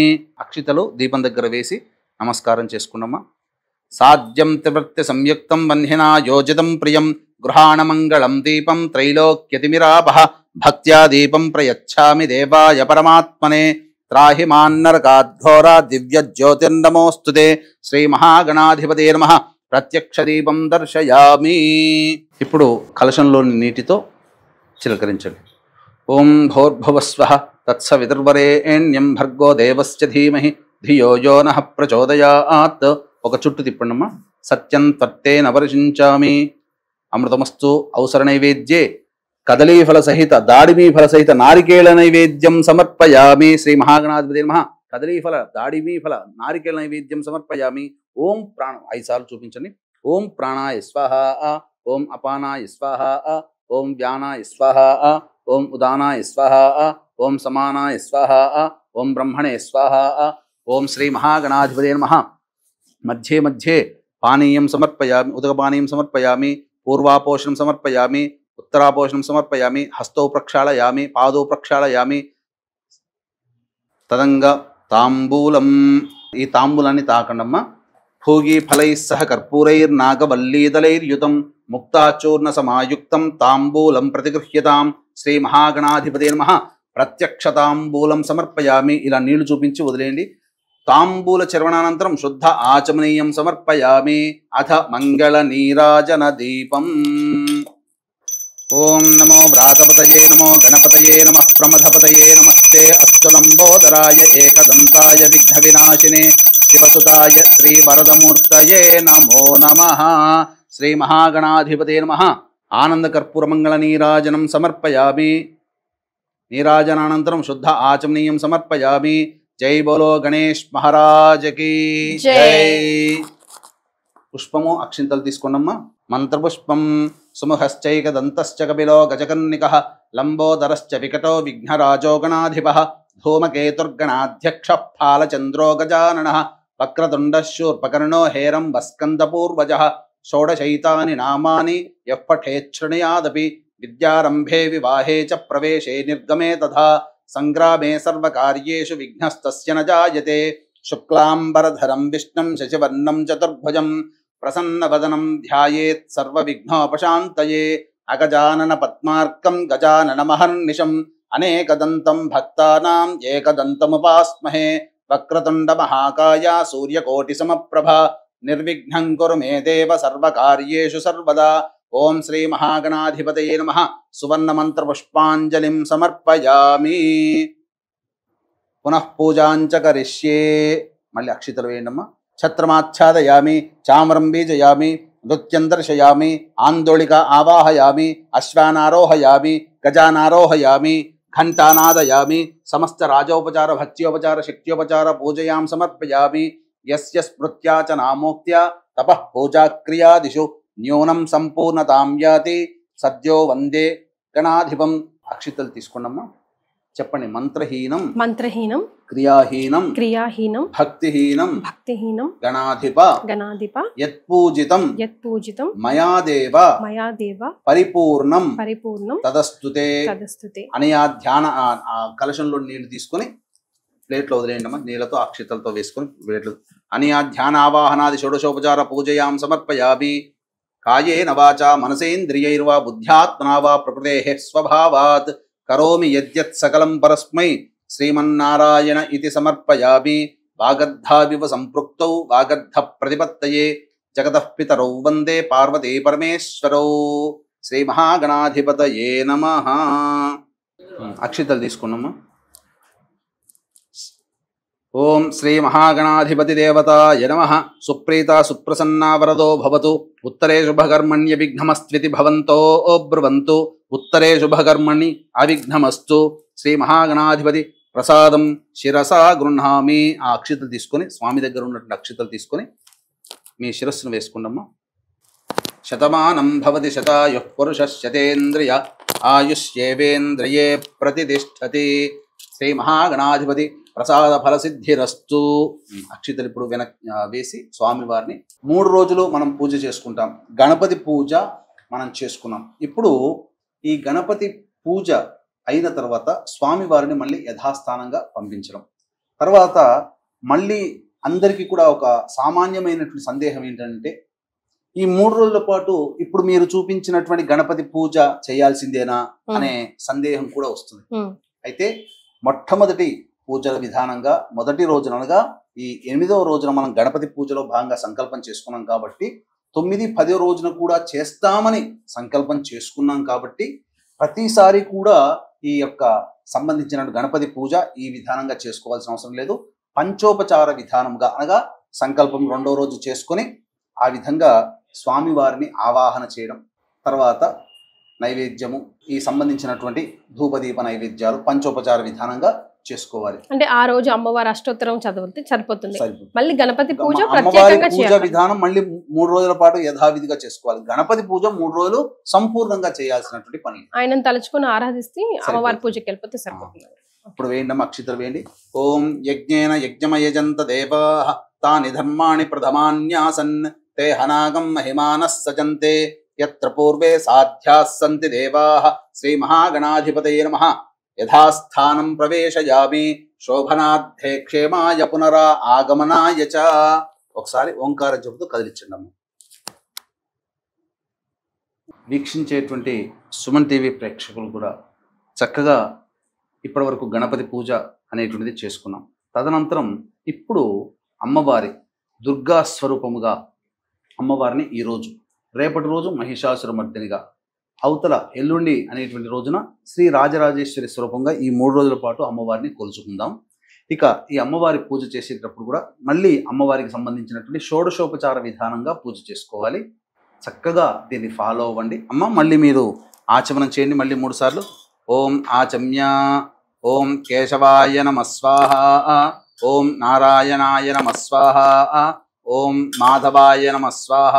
అక్షితలు దీపం దగ్గర వేసి నమస్కారం చేసుకున్నమ్మా. సాధ్యం త్రివృత్తి సంయుక్తం వన్హినా యోజితం ప్రియం గృహాణమంగళం దీపం త్రైలోక్యతిమిరాపః. భక్త్యా దీపం ప్రయచ్ఛామి దేవాయ పరమాత్మనే. త్రాహి మాన్నరకాద్ఘోరా దివ్య జ్యోతిర్నమోస్తుతే. శ్రీ మహాగణాధిపతయే నమః. ప్రత్యక్ష దీపం దర్శయామి. ఇప్పుడు కలశంలోని నీటితో చిలకరించండి. ఓం భోర్భువస్వః తత్సవితుర్వరేణ్యం భర్గో దేవస్య ధీమహి ధియో యో నః ప్రచోదయాత్. ఒక చుట్టు తిప్పండమ్మా. సత్యం త్వత్తేన వర్షించామి. అమృతమస్తు. అవసర నైవేద్యే కదలీఫల సహిత దాడిమీ ఫల సహిత నారికేళ నైవేద్యం సమర్పయామి. శ్రీ మహాగణాధిపతయే నమః. కదలీఫల దాడిమీ ఫల నారికేళ నైవేద్యం సమర్పయామి. ఓం ప్రాణం 5 సార్లు చూపించండి. ఓం ప్రాణాయ స్వాహ. ఓం అపానాయ స్వాహ. ఓం వ్యానాయ స్వాహ. ఓం ఉదానాయ స్వాహ. ఓం సమానాయ స్వాహ. ఓం బ్రహ్మణే స్వాహ. ఓం శ్రీ మహాగణాధిపతయే నమః. మధ్యే మధ్యే పానీయం సమర్పయామి. ఉదకపానీయం సమర్పయామి. పూర్వాపోషణం సమర్పయామి. ఉత్తరాపోషణం సమర్పయామి. హస్తౌ ప్రక్షాళయామి. పాదౌ ప్రక్షాళయామి. తదంగా తాంబూలం. ఈ తాంబూలాన్ని తాకండమ్మా. భోగీఫలైः సహ కర్పూరైర్నాగవల్లీదలైర్యుతం ముక్తాచూర్ణ సమాయుక్తం తాంబూలం ప్రతిగృహ్యతాం. శ్రీ మహాగణాధిపతే నమః. ప్రత్యక్షతాంబూలం సమర్పయామి. ఇలా నీళ్లు చూపించి వదిలేయండి. తాంబూల చర్వణానంతరం శుద్ధ ఆచమనీయం సమర్పయామి. అథ మంగళ నీరాజన దీపం. ఓం నమో వ్రాతపతయే నమో గణపతయే నమః ప్రమథపతయే నమస్తే అస్తు లంబోదరాయ ఏకదంతాయ విఘ్న వినాశినే శివసుతాయ శ్రీ వరదమూర్తయే నమో నమః. శ్రీ మహాగణాధిపతే నమః. ఆనంద కర్పూర మంగళ నీరాజనం సమర్పయామి. నీరాజనానంతరం శుద్ధ ఆచమనీయం సమర్పయామి. జై బోలో గణేష్ మహారాజకి జై. పుష్పము అక్షింతలు తీసుకోండమ్మా. మంత్రపుష్పం. సుముహశ్చైకదంతశ్చ కపిలో గజకర్ణికః లంబోదరశ్చ వికటో విఘ్నరాజో గణాధిపః ధూమకేతుర్గణాధ్యక్షః ఫాలచంద్రో గజాననః వక్రతుండః శూర్పకర్ణో హేరంబస్కందపూర్వజः షోడశైతాని నామాని యః పఠేత్ శృణుయాదపి విద్యారంభే వివాహే చ ప్రవేశే నిర్గమే తథా సంగ్రామే సర్వకార్యేషు విఘ్నస్తస్య న జాయతే. శుక్లాంబరధరం విష్ణుం శశివర్ణం చతుర్భుజం ప్రసన్నవదనం ధ్యాయేత్ సర్వవిఘ్నోపశాంతయే. అగజానన పద్మార్కం గజాననమహర్నిశం అనేకదంతం భక్తానాం ఏకదంతముపాస్మహే. వక్రతుండ మహాకాయ సూర్యకోటి సమప్రభ నిర్విఘ్నం కురు మే దేవ సర్వకార్యేషు సర్వదా. ఓం శ్రీ మహాగణాధిపతయే నమః. సువర్ణ మంత్ర పుష్పాంజలిం సమర్పయామి. పునః పూజాంచ కరిష్యే. మళ్ళీ అక్షితలు వేయండమ్మా. ఛత్రమాచ్ఛాదయామి. చామరం బీజయామి. నృత్యం దర్శయామి. ఆందోళిక ఆవాహయామి. అశ్వానారోహయామి. గజానారోహయామి. ఘంటానాదయామి. సమస్త రాజోపచార భక్త్యోపచార శక్త్యోపచార పూజయాం సమర్పయామి. యస్య స్మృత్యా చ నామోక్త్యా తపః పూజాక్రియాదిషు న్యూనం సంపూర్ణతాం యాతి సద్యో వందే గణాధిపం. అక్షితలు తీసుకోండమ్మా. చెప్పండి. మంత్రహీనం మంత్రహీనం క్రియాహీనం క్రియాహీనం భక్తిహీనం భక్తిహీనం గణాధిప గణాధిప యత్పూజితం యత్పూజితం మయా దేవ మయా దేవ పరిపూర్ణం పరిపూర్ణం తదస్తుతే. తదస్తుతే. అనయా ధ్యాన కలశంలో నీళ్లు తీసుకొని ప్లేట్లో వదిలేయండమ్మా. నీళ్లతో అక్షితలతో వేసుకొని ప్లేట్లు. అనయా ధ్యాన ఆవాహనాది షోడశోపచార పూజయాం సమర్పయామి. కాయేన వాచా మనసేంద్రియైర్వా బుద్ధ్యాత్మనా వా ప్రకృతేః స్వభావాత్ కరోమి యద్యత్ సకలం పరస్మై శ్రీమన్నారాయణ ఇతి సమర్పయామి. వాగర్ధావివ సంపృక్తౌ వాగర్ధ ప్రతిపత్తయే జగతః పితరౌ వందే పార్వతీ పరమేశ్వరౌ. శ్రీ మహాగణాధిపతయే నమః. అక్షితలు తీసుకున్నామా. ఓం శ్రీ మహాగణాధిపతి దేవతాయ నమః. సుప్రీత సుప్రసన్నా వరదో భవతు. ఉత్తరే శుభకర్మణ్య విఘ్నమస్త్వితి భవంతో బ్రువంతు. ఉత్తరే శుభకర్మణి అవిఘ్నమస్తు. శ్రీ మహాగణాధిపతి ప్రసాదం శిరసా గృహామి. ఆ అక్షితలు తీసుకొని స్వామి దగ్గర ఉన్నటువంటి అక్షితలు తీసుకొని మీ శిరస్సును వేసుకుండమ్మా. శతమానం భవతి శతాయుః పురుషः శతేంద్రియ ఆయుష్యేవేంద్రియే ప్రతిష్టతి. శ్రీ మహాగణాధిపతి ప్రసాద ఫలసిద్ధిరస్తు. అక్షితలు ఇప్పుడు వేసి స్వామివారిని 3 రోజులు మనం పూజ చేసుకుంటాం. గణపతి పూజ మనం చేసుకున్నాం. ఇప్పుడు ఈ గణపతి పూజ అయిన తర్వాత స్వామివారిని మళ్ళీ యథాస్థానంగా పంపించడం. తర్వాత మళ్ళీ అందరికీ కూడా ఒక సామాన్యమైనటువంటి సందేహం ఏంటంటే, ఈ 3 రోజుల పాటు ఇప్పుడు మీరు చూపించినటువంటి గణపతి పూజ చేయాల్సిందేనా అనే సందేహం కూడా వస్తుంది. అయితే మొట్టమొదటి పూజల విధానంగా మొదటి రోజున అనగా ఈ 8వ రోజున మనం గణపతి పూజలో భాగంగా సంకల్పం చేసుకున్నాం కాబట్టి 9, 10 రోజున కూడా చేస్తామని సంకల్పం చేసుకున్నాం కాబట్టి ప్రతిసారి కూడా ఈ యొక్క సంబంధించిన గణపతి పూజ ఈ విధానంగా చేసుకోవాల్సిన అవసరం లేదు. పంచోపచార విధానంగా అనగా సంకల్పం 2వ రోజు చేసుకొని ఆ విధంగా స్వామివారిని ఆవాహన చేయడం, తర్వాత నైవేద్యము ఈ సంబంధించినటువంటి ధూపదీప నైవేద్యాలు పంచోపచార విధానంగా చేసుకోవాలి. అంటే ఆ రోజు అమ్మవారి అష్టోత్తరం చదివితే సరిపోతుంది. మళ్ళీ గణపతి పూజ అమ్మవారి పూజ విధానం మళ్ళీ 3 రోజుల పాటు యథావిధిగా చేసుకోవాలి. గణపతి పూజ 3 రోజులు సంపూర్ణంగా చేయాల్సినటువంటి పని. ఆయనను తలుచుకుని ఆరాధిస్తే అమ్మవారి పూజకి వెళ్ళిపోతే సరిపోతుంది. ఇప్పుడు వేయండి అక్షితలు వేయండి. ఓం యజ్ఞేన యజ్ఞమయజంత దేవాః తాని ధర్మాణి ప్రథమాన్యాసన్ తే హనాగం మహిమానః సజంతే యత్ర పూర్వే సాధ్యాః సంతి దేవాః. శ్రీ మహాగణాధిపతయే నమః. యథాస్థానం ప్రవేశయామి శోభనార్థే క్షేమాయ పునరా ఆగమనాయ చ. ఒకసారి ఓంకారం చెబుతూ కదిలించండి అమ్మ. వీక్షించేటువంటి సుమన్ టీవీ ప్రేక్షకులు కూడా చక్కగా ఇప్పటివరకు గణపతి పూజ అనేటువంటిది చేసుకున్నాం. తదనంతరం ఇప్పుడు అమ్మవారి దుర్గా స్వరూపముగా అమ్మవారిని ఈరోజు, రేపటి రోజు మహిషాసురమర్దినిగా, అవతల ఎల్లుండి అనేటువంటి రోజున శ్రీ రాజరాజేశ్వరి స్వరూపంగా ఈ 3 రోజుల పాటు అమ్మవారిని కొలుచుకుందాం. ఇక ఈ అమ్మవారి పూజ చేసేటప్పుడు కూడా మళ్ళీ అమ్మవారికి సంబంధించినటువంటి షోడశోపచార విధానంగా పూజ చేసుకోవాలి. చక్కగా దీన్ని ఫాలో అవ్వండి అమ్మ. మళ్ళీ మీరు ఆచమనం చేయండి మళ్ళీ 3 సార్లు. ఓం ఆచమ్య, ఓం కేశవాయ నమః స్వాహ, ఓం నారాయణాయ నమః స్వాహ, ఓం మాధవాయ నమః స్వాహ,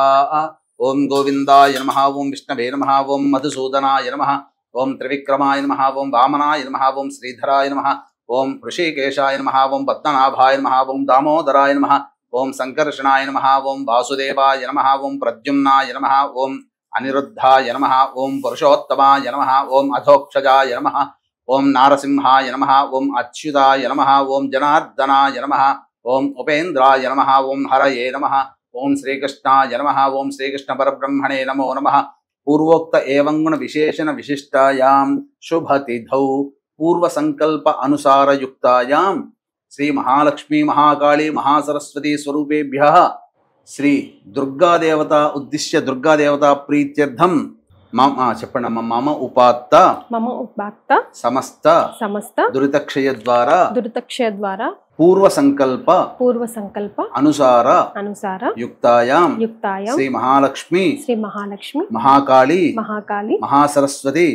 ఓం గోవిందాయ నమః, ఓం విష్ణవే నమః, ఓం మధుసూదనాయ నమః, ఓం త్రివిక్రమాయ నమః, ఓం వామనాయ నమః, ఓం శ్రీధరాయ నమః, ఓం ఋషికేశాయ నమః, ఓం పద్మనాభాయ నమః, ఓం దామోదరాయ నమః, ఓం సంకర్షణాయ నమః, ఓం వాసుదేవాయ నమః, ఓం ప్రద్యుమ్నాయ నమః, ఓం అనిరుద్ధాయ నమః, ఓం పురుషోత్తమాయ నమః, ఓం అధోక్షజాయ నమః, ఓం నారసింహాయ నమః, ఓం అచ్యుతాయ నమః, ఓం జనార్దనాయ నమః, ఓం ఉపేంద్రాయ నమః, ఓం హరయే నమః, ఓం శ్రీకృష్ణాయ నమః, ఓం శ్రీకృష్ణ పరబ్రహ్మణే నమో నమః. పూర్వోక్త ఏవంగుణ విశేషణ విశిష్టాయాం శుభతిథౌ పూర్వ సంకల్ప అనుసారయుక్తాయాం శ్రీ మహాలక్ష్మీ మహాకాళీ మహాసరస్వతీ స్వరూపేభ్యః శ్రీ దుర్గాదేవత ఉద్దిశ్య దుర్గాదేవత ప్రీత్యర్థం చెప్పండి అమ్మ. మమ ఉపాత్త సమస్త దురితక్షయ ద్వారా పూర్వ సంకల్ప అనుసార యుక్తాయాం శ్రీ మహాలక్ష్మి మహాకాళీ మహాసరస్వతి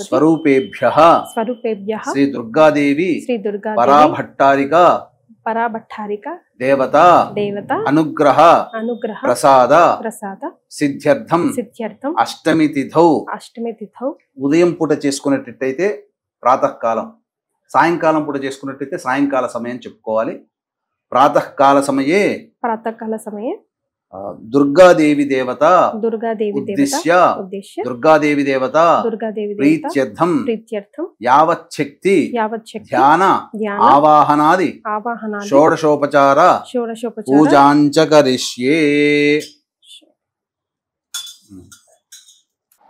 స్వరూపేభ్యః శ్రీ దుర్గాదేవి పరాభట్టారిక దేవత అనుగ్రహ ప్రసాద సిద్ధ్యర్థం అష్టమి తిథౌ ఉదయం పూట చేసుకునేటట్టయితే ప్రాతకాలం, సాయంకాలం పూట చేసుకున్నట్టయితే సాయంకాల సమయం చెప్పుకోవాలి. ప్రాతకాల సమయే దుర్గాదేవి దేవత ఉద్దిశ్య దుర్గాదేవి దేవత ప్రీత్యర్థం యావచ్చక్తి ధ్యాన ఆవాహనాది షోడశోపచార పూజాంచ కరిష్యే.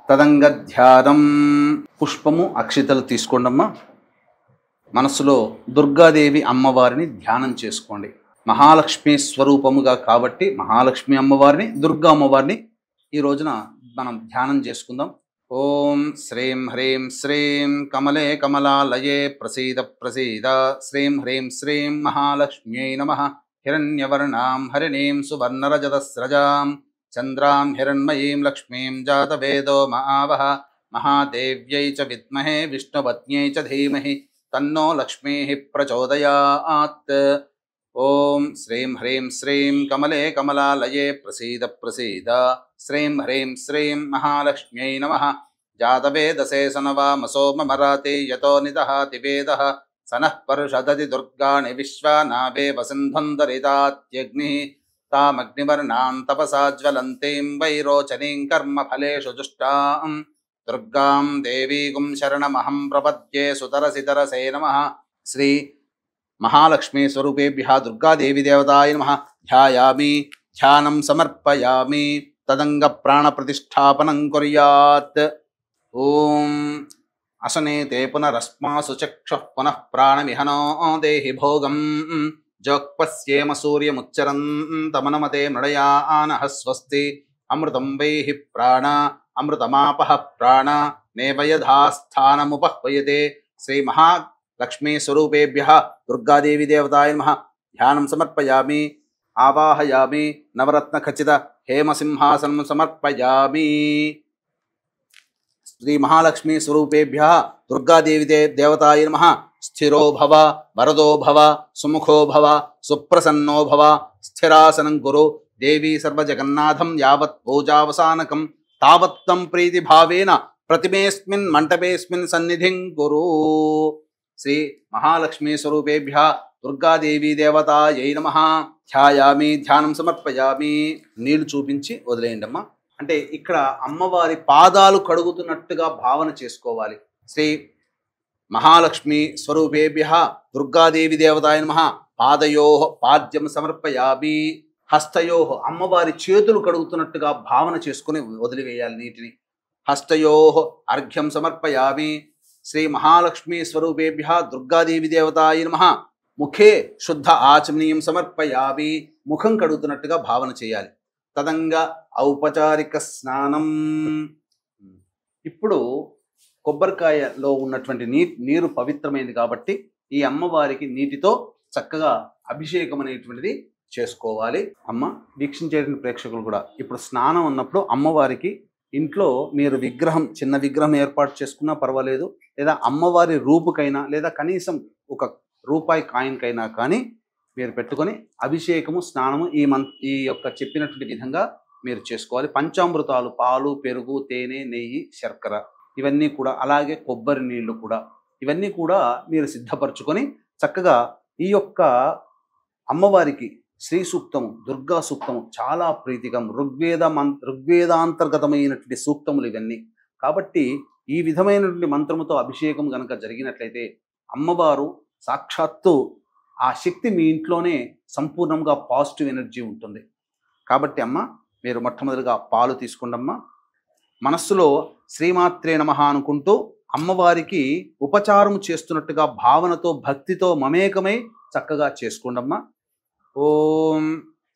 తదంగధ్యానం పుష్పము అక్షితలు తీసుకోండమ్మా. మనసులో దుర్గాదేవి అమ్మవారిని ధ్యానం చేసుకోండి. మహాలక్ష్మి స్వరూపముగా కాబట్టి మహాలక్ష్మి అమ్మవారిని, దుర్గా అమ్మవారిని ఈ రోజున మనం ధ్యానం చేసుకుందాం. ఓం శ్రీం హ్రీం శ్రీం కమలే కమలాలయే ప్రసీద ప్రసీద శ్రీం హ్రీం శ్రీం మహాలక్ష్మ్యై నమః. హిరణ్యవర్ణాం హరిణీం సువర్ణరజతస్రజాం చంద్రాం హిరణ్మయీం లక్ష్మీం జాతవేదో మహావహ. మహాదేవ్యై చ విద్మహే విష్ణుపత్న్యై చ ధీమహి తన్నో లక్ష్మీః ప్రచోదయాత్. ఓం శ్రీం హ్రీం శ్రీం కమలే కమలాలయే ప్రసీద ప్రసీద శ్రీం హ్రీం శ్రీం మహాలక్ష్మ్యై నమః. జాతవేదసే సనవామసోమరాతే యతో నిదహాతి వేదః సనః పరుషదతి దుర్గాణి విశ్వానావేవ సింధుందరితాత్యగ్నిః తామగ్నివర్ణాం తపసా జ్వలంతీం వైరోచనీం కర్మఫలేషు జుష్టాం దుర్గాం దేవీగుం శరణమహం ప్రపద్యే సుతరసితరసే నమః. శ్రీ మహాలక్ష్మీ స్వరూపేభ్యః దుర్గాదేవి దేవతాయ నమః. ధ్యాయామి, ధ్యానం సమర్పయామి. తదంగ ప్రాణ ప్రతిష్టాపనం కుర్యాత్. ఓం అసనే తే పునరస్మాసు చక్షుః పునః ప్రాణమిహనో దేహి భోగం జోక్పస్యేమ సూర్యముచ్చరంతమనమతే మృడయానః స్వస్తి. అమృతం వైహి ప్రాణ అమృతమాపః ప్రాణ నేవయధాస్థానముపహ్వయతే. శ్రీ మహాలక్ష్మీ స్వరూపేభ్యః దుర్గాదేవి దేవతాయ నమః. ధ్యానం సమర్పయామి, ఆవాహయామి. నవరత్న ఖచ్చిత హేమసింహాసనం సమర్పయామి. శ్రీ మహాలక్ష్మీ స్వరూపేభ్యః దుర్గాదేవి దేవతాయ నమః. స్థిరో భవ, వరదో భవ, సుముఖో భవ, సుప్రసన్నో భవ. స్థిరాసనం కురు. దేవీ సర్వజగన్నాథం యావత్ పూజావసానకం తావత్తం ప్రీతి భావేన ప్రతిమేస్మిన్ మంటపేస్మిన్ సన్నిధిం కురు. శ్రీ మహాలక్ష్మీ స్వరూపేభ్యః దుర్గాదేవి దేవతాయై నమః. ధ్యాయామి, ధ్యానం సమర్పయామి. నీళ్లు చూపించి వదిలేయండి అమ్మా. అంటే ఇక్కడ అమ్మవారి పాదాలు కడుగుతున్నట్టుగా భావన చేసుకోవాలి. శ్రీ మహాలక్ష్మీ స్వరూపేభ్యః దుర్గాదేవి దేవతాయ నమః. పాదయోః పాద్యం సమర్పయామి. హస్తయో అమ్మవారి చేతులు కడుగుతున్నట్టుగా భావన చేసుకుని వదిలివేయాలి నీటిని. హస్తయో అర్ఘ్యం సమర్పయామి శ్రీ మహాలక్ష్మీ స్వరూపేభ్య దుర్గాదేవి దేవతాయ నమః. ముఖే శుద్ధ ఆచమనీయం సమర్పయామి, ముఖం కడుగుతున్నట్టుగా భావన చేయాలి. తదంగా ఔపచారిక స్నానం. ఇప్పుడు కొబ్బరికాయలో ఉన్నటువంటి నీరు పవిత్రమైనది కాబట్టి ఈ అమ్మవారికి నీటితో చక్కగా అభిషేకం అనేటువంటిది చేసుకోవాలి. అమ్మ వీక్షించేటువంటి ప్రేక్షకులు కూడా ఇప్పుడు స్నానం ఉన్నప్పుడు అమ్మవారికి ఇంట్లో మీరు చిన్న విగ్రహం ఏర్పాటు చేసుకున్నా పర్వాలేదు, లేదా అమ్మవారి రూపుకైనా లేదా కనీసం ఒక రూపాయి కాయిన్కైనా కానీ మీరు పెట్టుకొని అభిషేకము స్నానము ఈ యొక్క చెప్పినటువంటి విధంగా మీరు చేసుకోవాలి. పంచామృతాలు పాలు, పెరుగు, తేనె, నెయ్యి, శర్కర ఇవన్నీ కూడా, అలాగే కొబ్బరి నీళ్లు కూడా, ఇవన్నీ కూడా మీరు సిద్ధపరచుకొని చక్కగా ఈ యొక్క అమ్మవారికి శ్రీ సూక్తము, దుర్గా సూక్తము చాలా ప్రీతికం, ఋగ్వేదాంతర్గతమైనటువంటి సూక్తములు ఇవన్నీ. కాబట్టి ఈ విధమైనటువంటి మంత్రముతో అభిషేకం కనుక జరిగినట్లయితే అమ్మవారు సాక్షాత్తు ఆ శక్తి మీ ఇంట్లోనే సంపూర్ణంగా పాజిటివ్ ఎనర్జీ ఉంటుంది. కాబట్టి అమ్మ మీరు మొట్టమొదటిగా పాలు తీసుకోండమ్మా. మనస్సులో శ్రీమాత్రే నమః అనుకుంటూ అమ్మవారికి ఉపచారం చేస్తున్నట్టుగా భావనతో భక్తితో మమేకమై చక్కగా చేసుకోండమ్మా. ఓం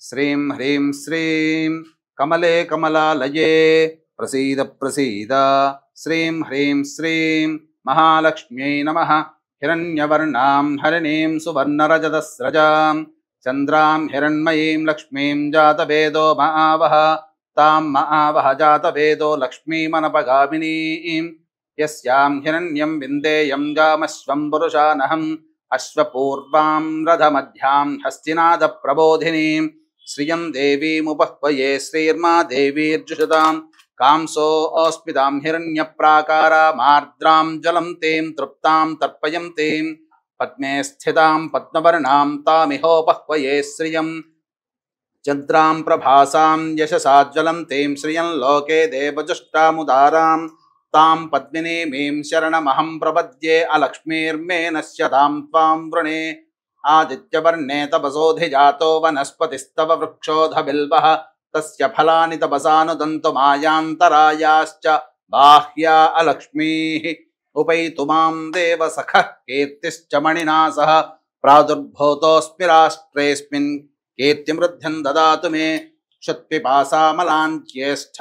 శ్రీం హ్రీం శ్రీం కమలే కమలాలయే ప్రసీద ప్రసీద శ్రీం హ్రీం శ్రీం మహాలక్ష్మ్యై నమః. హిరణ్యవర్ణాం హరిణీం సువర్ణరజతస్రజాం చంద్రాం హిరణ్మయీం లక్ష్మీం జాతవేదో మహావహ తాం మహావహ జాతవేదో లక్ష్మీమనపగామినీం యస్యాం హిరణ్యం విందేయం జామశ్వం పురుషానహం అశ్వపూర్వాం రథమధ్యాం హస్తినాద ప్రబోధినీం శ్రియం దేవీముపహ్వయే శ్రీర్మా దేవీర్జుషతాం కాంసో ఓస్మితాం హిరణ్య ప్రాకారామార్ద్రాం జలం తేం తృప్తాం తర్పయం తేం పద్మే స్థితాం పద్మవర్ణాం తామిహోపహ్వయే శ్రియం చంద్రాం ప్రభాసాం యశసాజ్వలం తేం శ్రియం లోకే దేవజుష్టాముదారాం తాం పద్మినీమీం శరణమహం ప్రపద్యే అలక్ష్మీర్మే నశ్యతాం త్వాం వృణే ఆదిత్యవర్ణే తపసోధిజాతో వనస్పతిస్తవ వృక్షోధ బిల్వః తస్య ఫలాని తపసానుదంతు మాయాంతరాయాశ్చ బాహ్యా అలక్ష్మీః ఉపైతు మాం దేవ సఖః కీర్తిశ్చ మణినా సహ ప్రాదుర్భూతోऽస్మి రాష్ట్రేऽస్మిన్ కీర్తిమృద్ధ్యం దదాతు మే క్షత్పిపాసామలాంత్యేష్ఠ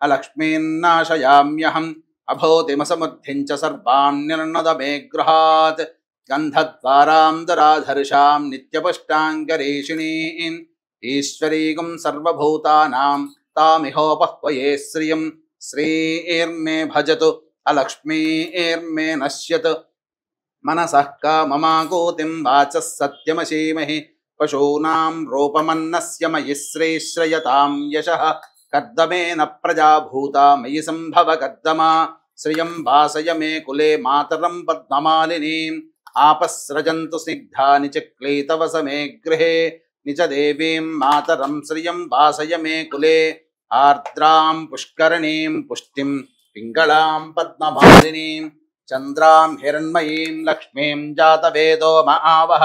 అలక్ష్మీన్నాశయామ్యహం అభూతిమసమృద్ధిం చ సర్వాన్ నిర్ణద మే గృహాత్ గంధద్వారాం దరాధర్షాం నిత్యపుష్టాంగరీషిణీం ఈశ్వరీగం సర్వభూతానాం తామిహోపహ్వయే శ్రియం శ్రీర్మే భజతు అలక్ష్మీర్మే నశ్యత్ మనసః కామమాకూతిం వాచః సత్యమశీమహి పశూనాం రూపమన్నస్య మయి శ్రీశ్రయతాం యశః కర్దమేన ప్రజాభూతా మయి సంభవ కర్దమా శ్రియం వాసయ మే కులే మాతరం పద్మమాలినీం ఆపస్రజంతు స్నిగ్ధాని చ క్లీతవస మే గృహే నిచ దేవీం మాతరం శ్రియం వాసయ మే కులే ఆర్ద్రాం పుష్కరణీం పుష్టిం పింగళాం పద్మమాలినీం చంద్రాం హిరణ్మయీం లక్ష్మీం జాతవేదో మహావహ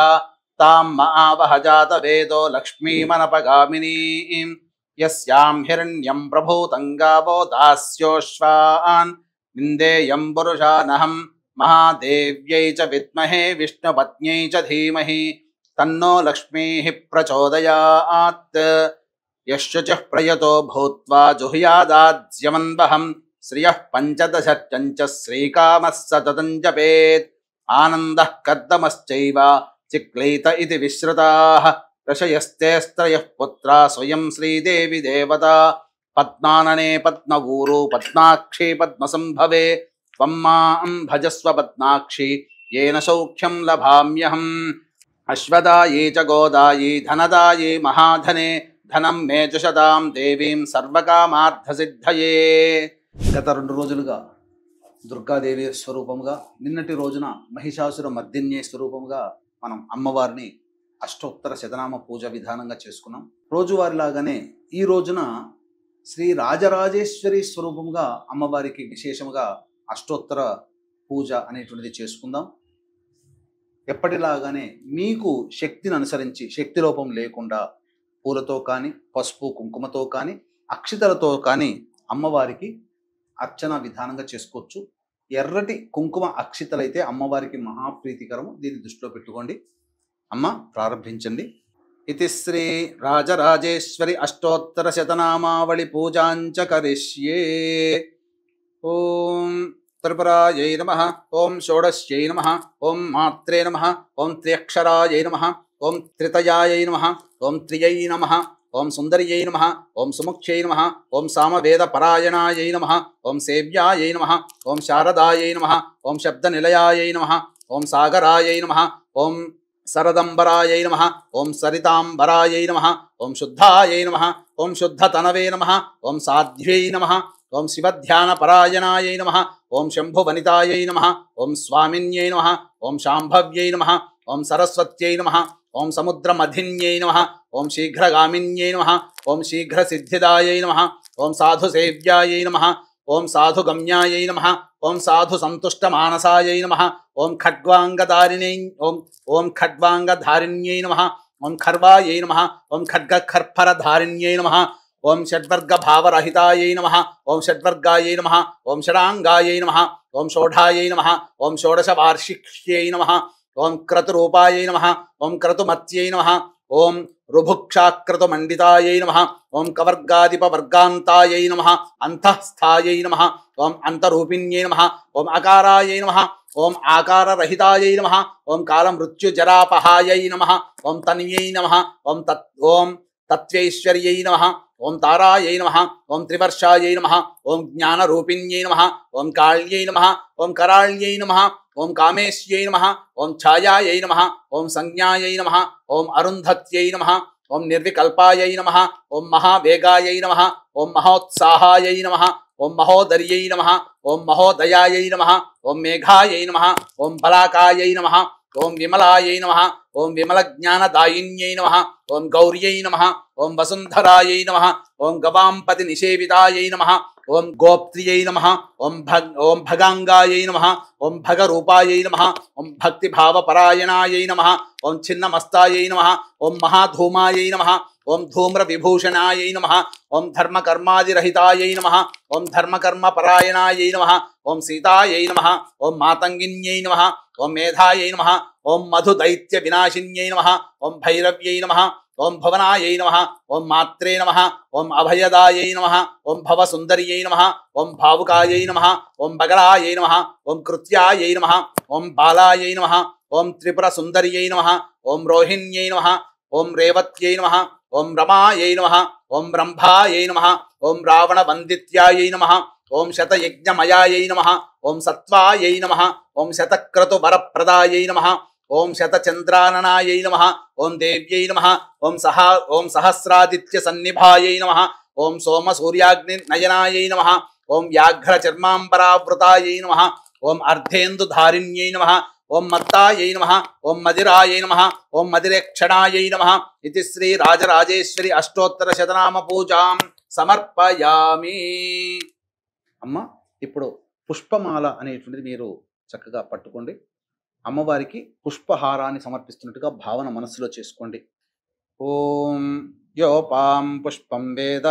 తాం మహావహ జాతవేదో లక్ష్మీమనపగామినీం యస్యాం హిరణ్యం ప్రభూతం గావో దాస్యోశ్వాన్ విందేయం పురుషానహం మహాదేవ్యై చ విద్మహే విష్ణుపత్న్యై చ ధీమహి తన్నో లక్ష్మీః ప్రచోదయాత్ యశ్చుచిః ప్రయతో భూత్వా జుహ్యాదాజ్యమన్వహం శ్రియః పంచదశర్చంచ శ్రీకామः సతతం జపేత్ ఆనందః కర్దమశ్చైవ చిక్లీత ఇతి విశ్రుతాః ఋషయస్తేస్త్రయః పుత్రా స్వయం శ్రీదేవి దేవతా పద్మాననే పద్మవూరు పద్మాక్షి పద్మసంభవే త్వం మాం భజస్వ పద్మాక్షి येन సౌఖ్యం లభామ్యహం అశ్వదాయీ చ గోదాయీ ధనదాయీ మహాధనే ధనం మే జుషతాం దేవీం సర్వకామార్థసిద్ధయే. గత 2 రోజులుగా దుర్గాదేవి స్వరూపముగా, నిన్నటి రోజున మహిషాసుర మర్దిన్యే స్వరూపముగా మనం అమ్మవారిని అష్టోత్తర శతనామ పూజ విధానంగా చేసుకున్నాం. రోజువారిలాగానే ఈ రోజున శ్రీ రాజరాజేశ్వరి స్వరూపముగా అమ్మవారికి విశేషముగా అష్టోత్తర పూజ అనేటువంటిది చేసుకుందాం. ఎప్పటిలాగానే మీకు శక్తిని అనుసరించి, శక్తి లోపం లేకుండా పూలతో కానీ పసుపు కుంకుమతో కానీ అక్షితలతో కానీ అమ్మవారికి అర్చన విధానంగా చేసుకోవచ్చు. ఎర్రటి కుంకుమ అక్షితలైతే అమ్మవారికి మహాప్రీతికరము. దీన్ని దృష్టిలో పెట్టుకోండి. అమ్మ ప్రారంభించండి. ఇతి శ్రీ రాజరాజేశ్వరి అష్టోత్తర శతనామావళి పూజాంచ కరిష్యే. ఓం త్రిపురాయై నమః, ఓం షోడశ్యై నమః, ఓం మాత్రే నమః, ఓం త్ర్యక్షరాయై నమః, ఓం త్రితయాయై నమః, ఓం త్రియై నమః, ఓం సుందర్యై నమః, ఓం సుముఖ్యై నమః, ఓం సామవేద పరాయణాయై నమః, ఓం సేవ్యాయై నమః, ఓం శారదాయై నమః, ఓం శబ్దనిలయాయై నమః, ఓం సాగరాయై నమః, ఓం శరదంబరాయై నమః, ఓం సరితాంబరాయై నమః, ఓం శుద్ధాయై నమః, ఓం శుద్ధతనవే నమః, ఓం సాధ్వ్యై నమః, ఓం శివధ్యానపరాయణాయై నమః, ఓం శంభువనితాయై నమః, ఓం స్వామిన్యై నమః, ఓం శాంభవ్యై నమః, ఓం సరస్వత్యై నమః, ఓం సముద్రమధిన్యై నమః, ఓం శీఘ్రగామిన్యై నమః, ఓం శీఘ్రసిద్ధిదాయై నమః, ఓం సాధుసేవ్యాయై నమః, ఓం సాధుగమ్యాయై నమః, ఓం సాధు సంతుష్టమానసాయై నమః, ఓం ఖడ్వాంగధారిణై ఓం ఖడ్వాంగధారిణ్యై నమః, ఓం ఖర్వాయై నమః, ఓం ఖడ్గఖర్పరధారిణ్యై నమః, ఓం షడ్వర్గభావరహితాయై నమః, ఓం షడ్వర్గాయై నమః, ఓం షడాంగాయై నమః, ఓం షోఢాయై నమః, ఓం షోడశవార్షిక్ష్యై నమః, ఓం క్రతురూపాయై నమః, ఓం క్రతుమత్యై నమః, ఓం రుభుక్షాక్రతుమండితాయై నమః, ఓం కవర్గాదిపవర్గాంతాయై నమః, అంతఃస్థాయై నమః, ఓం అంతరూపిణ్యై నమః, ఓం అకారాయై నమః, ఓం ఆకారరహితాయై నమః, ఓం కాలమృత్యుజరాపహాయై నమః, ఓం తన్వ్యై నమః, ఓం తత్వైశ్వర్యై నమః, ఓం తారాయై నమః, ఓం త్రివర్షాయై నమః, ఓం జ్ఞానరూపిణ్యై నమః, ఓం కాళ్యై నమః, ఓం కరాళ్యై నమః, ఓం కామేశ్యై నమః, ఓం ఛాయాయై నమః, ఓం సంజ్ఞాయై నమః, ఓం అరుంధత్యై నమః, ఓం నిర్వికల్పాయై నమః, ఓం మహావేగాయై నమః, ఓం మహోత్సాహాయై నమః, ఓం మహోదర్యై నమః, ఓం మహోదయాయై నమః, ఓం మేఘాయై నమః, ఓం బలాకాయై నమః, ఓం విమలాయై నమః, ఓం విమలజ్ఞానదాయిన్యై నమః, ఓం గౌర్యై నమః, ఓం వసుంధరాయై నమః, ఓం గవాంపతి నిషేవితాయై నమః, ఓం గోప్త్రియై నమః, ఓం భగాంగాయై నమః, ఓం భగరూపాయై నమః, ఓం భక్తిభావపరాయణాయై నమః, ఓం ఛిన్నమస్తాయై నమః, ఓం మహాధూమాయై నమః, ఓం ధూమ్రవిభూషణాయై నమః, ఓం ధర్మకర్మాదిరహితాయై నమః, ఓం ధర్మకర్మపరాయణాయై నమః, ఓం సీతాయై నమః, ఓం మాతంగిన్యై నమః, ఓం మేధాయై నమః, ఓం మధుదైత్య వినాశిన్యై నమః, ఓం భైరవ్యై నమః, ఓం భువనాయై నమః, ఓం మాత్రే నమః, ఓం అభయదాయై నమః, ఓం భవసుందర్యై నమః, ఓం భావుకాయై నమః, ఓం బగలాయై నమః, ఓం కృత్యాయై నమః, ఓం బాలాయై నమః, ఓం త్రిపురసుందర్యై నమః, ఓం రోహిణ్యై నమః, ఓం రేవత్యై నమః, ఓం రమాయై నమః, ఓం బ్రహ్మాయై నమః, ఓం రావణవందిత్యాయై నమః, ఓం శతయజ్ఞమయాయై నమః, ఓం సత్వాయై నమః, ఓం శతక్రతువరప్రదాయై నమః, ఓం శతచంద్రాననాయై నమః, ఓం దేవ్యై నమః, ఓం సహస్రాదిత్య సన్నిభాయై నమః, ఓం సోమసూర్యాగ్ని నయనాయై నమః, ఓం వ్యాఘ్రచర్మాంబరావృతాయై నమః, ఓం అర్ధేందుధారిణ్యై నమః, ఓం మత్తాయై నమః, ఓం మదిరాయై నమః, ఓం మదిరేక్షణాయై నమః. ఇది శ్రీ రాజరాజేశ్వరి అష్టోత్తర శతనామ పూజాం సమర్పయామి. అమ్మ ఇప్పుడు పుష్పమాల అనేటువంటిది మీరు చక్కగా పట్టుకోండి. అమ్మవారికి పుష్పహారాన్ని సమర్పిస్తున్నట్టుగా భావన మనస్సులో చేసుకోండి. ఓం యోపాం పుష్పం వేద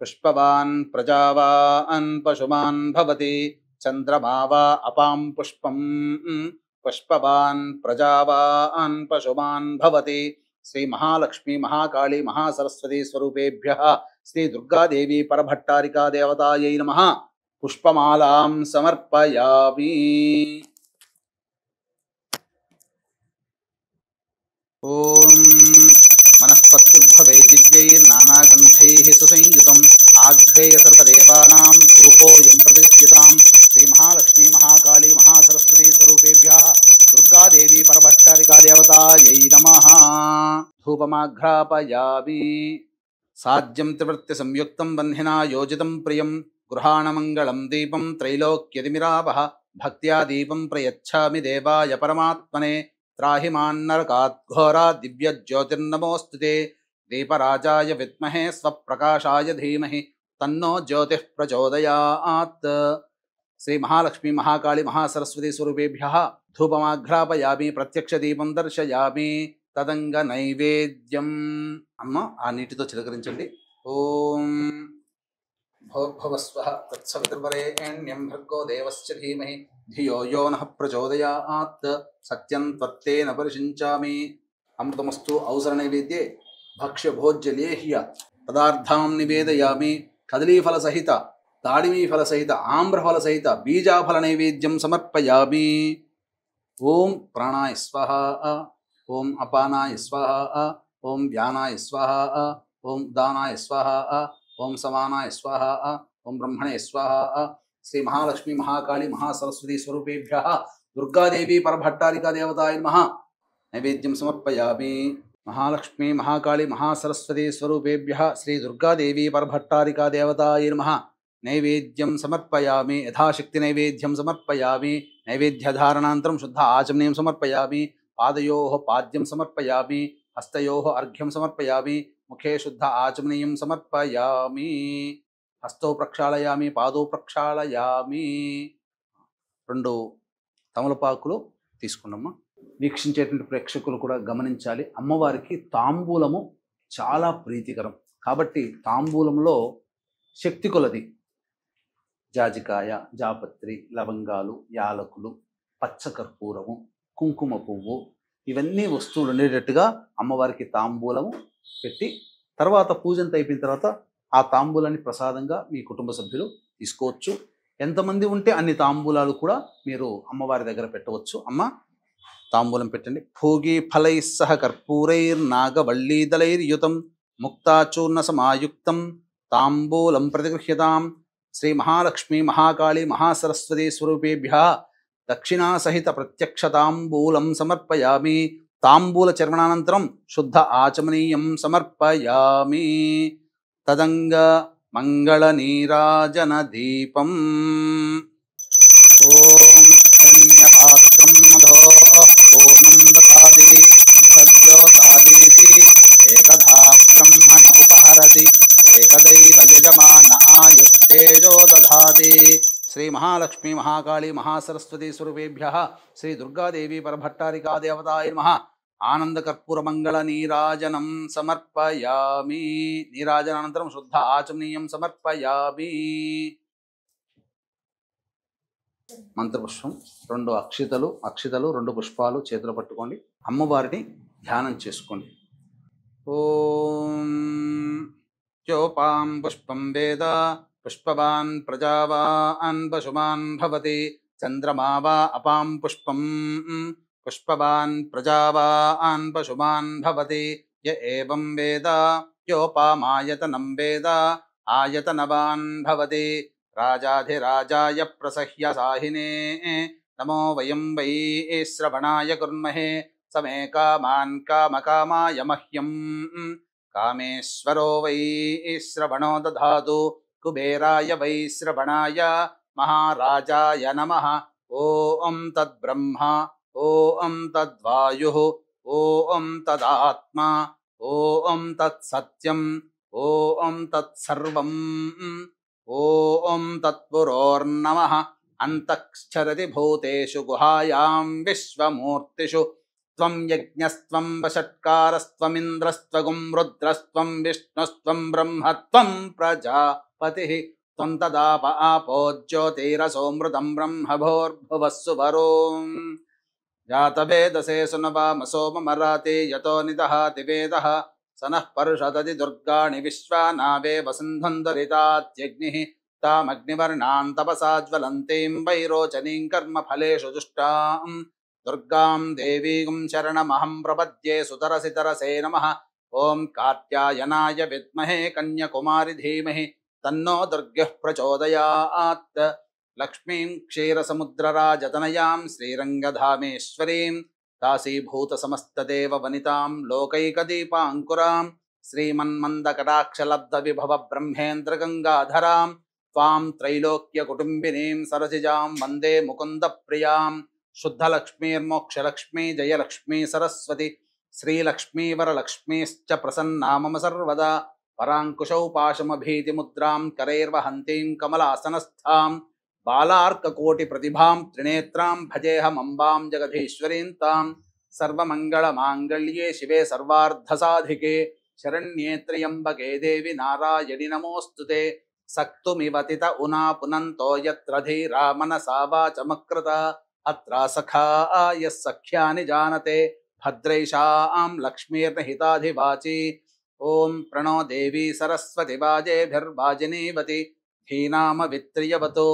పుష్పవాన్ ప్రజావాన్ పశుమాన్ భవతి చంద్రమావా అపాం పుష్పం పుష్పవాన్ ప్రజావాన్ పశుమాన్ భవతి. శ్రీ మహాలక్ష్మి మహాకాళీ మహాసరస్వతి స్వరూపేభ్యః శ్రీ దుర్గాదేవి పరభట్టారికా దేవతాయై నమః పుష్పమాలాం సమర్పయామి. ఓం మనస్పత్తిర్భవే దివ్యైర్నానాగంధైః సుసంయుతం ఆఘ్రేయ సర్వదేవానాం ధూపోయం ప్రతిష్ఠితాం. శ్రీ మహాలక్ష్మి మహాకాళీ మహాసరస్వతి స్వరూపేభ్యః దుర్గాదేవి పరభట్టారికా దేవతాయై నమః ధూపమాఘ్రాపయామి. సాధ్యం త్రివృత్తి సంయుక్తం బంధినా యోజితం ప్రియం గృహాణమంగళం దీపం త్రైలోక్యతిమిరావహ భక్త్యా దీపం ప్రయచ్ఛామి దేవాయ పరమాత్మనే త్రాహి మాన్నరకాద్ఘోరా దివ్య జ్యోతిర్నమోస్తుతే. దీపరాజాయ విద్మహే స్వప్రకాశాయ ధీమహి తన్నో జ్యోతిః ప్రచోదయాత్. శ్రీ మహాలక్ష్మి మహాకాళీ మహాసరస్వతి స్వరూపేభ్యః ధూపమాఘ్రాపయామి. ప్రత్యక్ష దీపం దర్శయామి. తదంగ నైవేద్యం. అమ్మ ఆ నీటితో చిలకరించండి. ఓం భోర్భవస్వః తత్సవితుర్వరేణ్యం భర్గో దేవస్య ధీమహి ధియో యో నః ప్రచోదయాత్ సత్యం త్వత్తేన పరిశించామి. అమృతమస్తు. అవసర నైవేద్యే భక్ష్య భోజ్య లేహ్య పదార్థాం నివేదయామి. కదలీఫల సహిత, దాడిమీఫల సహిత, ఆమ్రఫల సహిత బీజాఫల నైవేద్యం సమర్పయామి. ఓం ప్రాణాయ స్వహ, ఓం అపానాయ స్వహ, ఓం వ్యానాయ స్వహ, ఓం ఉదానాయ స్వహ, ఓం సమానాయ స్వహ, ఓం బ్రహ్మణే స్వహ. శ్రీ మహాలక్ష్మి మహాకాళి మహాసరస్వతి స్వరూపేభ్యః దుర్గాదేవి పరభట్టారికా దేవతాయ నమః నైవేద్యం సమర్పయామి. మహాలక్ష్మి మహాకాళి మహాసరస్వతి స్వరూపేభ్యః శ్రీ దుర్గాదేవి పరభట్టారికా దేవతాయ నమః నైవేద్యం సమర్పయామి. యథాశక్తి నైవేద్యం సమర్పయామి. నైవేద్యధారణాంతరం శుద్ధ ఆచమనీయం సమర్పయామి. పాదయోః పాద్యం సమర్పయామి. హస్తయోః అర్ఘ్యం సమర్పయామి. ముఖే శుద్ధ ఆచమనీయం సమర్పయామి. హస్తో ప్రక్షాళయామి, పాదో ప్రక్షాళయామి. 2 తమలపాకులు తీసుకున్నామా. వీక్షించేటువంటి ప్రేక్షకులు కూడా గమనించాలి, అమ్మవారికి తాంబూలము చాలా ప్రీతికరం కాబట్టి తాంబూలంలో శక్తి కొలది జాజికాయ, జాపత్రి, లవంగాలు, యాలకులు, పచ్చకర్పూరము, కుంకుమ పువ్వు ఇవన్నీ వస్తువులు ఉండేటట్టుగా అమ్మవారికి తాంబూలము పెట్టి తర్వాత పూజంత అయిపోయిన తర్వాత ఆ తాంబూలాన్ని ప్రసాదంగా మీ కుటుంబ సభ్యులు తీసుకోవచ్చు. ఎంతమంది ఉంటే అన్ని తాంబూలాలు కూడా మీరు అమ్మవారి దగ్గర పెట్టవచ్చు. అమ్మ తాంబూలం పెట్టండి. భోగి ఫలై సహ కర్పూరైర్నాగవళ్ళీదళైర్యుతం ముక్తాచూర్ణ సమాయుక్తం తాంబూలం ప్రతిగృహ్యతాం. శ్రీ మహాలక్ష్మి మహాకాళి మహాసరస్వతి స్వరూపేభ్యః దక్షిణా సహిత ప్రత్యక్ష తాంబూలం సమర్పయామి. తాంబూల చర్వణానంతరం శుద్ధ ఆచమనీయం సమర్పయామి. తదంగ మంగళ నీరాజన దీపం. ఓం హిరణ్యపాత్రం మధో పూర్ణం దదాతి సద్యోతాదీతి ఏకధా బ్రహ్మణోపహరతి ఏకదైవ యజమాన ఆయుస్తేజో దధాతి. శ్రీ మహాలక్ష్మి మహాకాళి మహాసరస్వతి స్వరూపేభ్యః శ్రీ దుర్గాదేవి పరభట్టారికా దేవతాయ నమః ఆనందకర్పూర మంగళ నీరాజనం సమర్పయామి. నీరాజనానంతరం శుద్ధ ఆచమనీయం సమర్పయామి. మంత్రపుష్పం 2 అక్షితలు 2 పుష్పాలు చేతులు పట్టుకోండి. అమ్మవారిని ధ్యానం చేసుకోండి. ఓం యోపాం పుష్పం వేద పుష్పవాన్ ప్రజావాన్ పశుమాన్ భవతి చంద్రమా వా అపాం పుష్పం పుష్పవాన్ ప్రజావాన్ పశుమాన్ భవతి య ఏవం వేద యోపామాయతనం వేద ఆయతనవాన్ భవతి రాజాధిరాజాయ ప్రసహ్య సాహినే నమో వయం వై శ్రవణాయ కుర్మహే సమే కామాన్ కామకామాయ మహ్యం కామేశ్వరో వై శ్రవణో దధాతు కుబేరాయ వై శ్రవణాయ మహారాజాయ నమః. ఓం తద్బ్రహ్మ ఓం తద్వాయుః ఓం తదాత్మా ఓం తత్సత్యం ఓం తత్సర్వం ఓం తత్పురోర్నమః. అంతఃశ్చరతి భూతేషు గుహాయాం విశ్వమూర్తిషు త్వం యజ్ఞస్త్వం వషట్కారస్త్వమింద్రస్త్వగుం రుద్రస్త్వం విష్ణుస్త్వం బ్రహ్మత్వం ప్రజాపతిః త్వం తదాప ఆపో జ్యోతిరసోమృతం బ్రహ్మభోర్భువస్సు వరోం జాతవేదసే సునవామసో మమరాతి యతో నిదహాతి వేదః సనః పరుషదతి దుర్గాణి విశ్వానావే వసుంధందరితాత్యగ్నిః తామగ్నివర్ణాం తపసా జ్వలంతీం వైరోచనీం కర్మఫలేషు దుష్టాం దుర్గాం దేవీం శరణమహం ప్రపద్యే సుతరసితరసే నమః. ఓం కాత్యాయనాయ విద్మహే కన్యకుమారి ధీమహి తన్నో దుర్గః ప్రచోదయాత్. లక్ష్మీం క్షీరసముద్రరాజతనయాం శ్రీరంగధామేశ్వరీం దాసీభూత సమస్తదేవ వనితాం లోకైకదీపాంకురాం శ్రీమన్మందకటాక్షలబ్ధ విభవ బ్రహ్మేంద్ర గంగాధరాం త్వాం త్రైలోక్య కుటుంబినీం సరసిజాం వందే ముకుంద ప్రియాం. శుద్ధలక్ష్మీర్మోక్షలక్ష్మీ జయలక్ష్మీ సరస్వతి శ్రీలక్ష్మీ వరలక్ష్మీశ్చ ప్రసన్నా మమ సర్వదా. పరాంకుశౌ పాశమభీతిముద్రాం కరైర్వహంతీం కమలాసనస్థాం బాలార్కకోటి ప్రతిభాం త్రినేత్రాం భజేహమంబాం జగదీశ్వరీం తాం. సర్వమంగళమాంగళ్యే శివే సర్వార్థసాధికే శరణ్యే త్ర్యంబకే దేవి నారాయణి నమోస్తుతే సక్తుమివతిత ఉనా పునంతో యత్ర ధీరా మనసా వాచమకృత అత్ర సఖాయ సఖ్యాని జానతే భద్రైషాం లక్ష్మీర్నహితాధివాచి ఓం ప్రణో దేవి సరస్వతి వాజేభిర్వాజినీవతి ధీనామ విత్రియవతో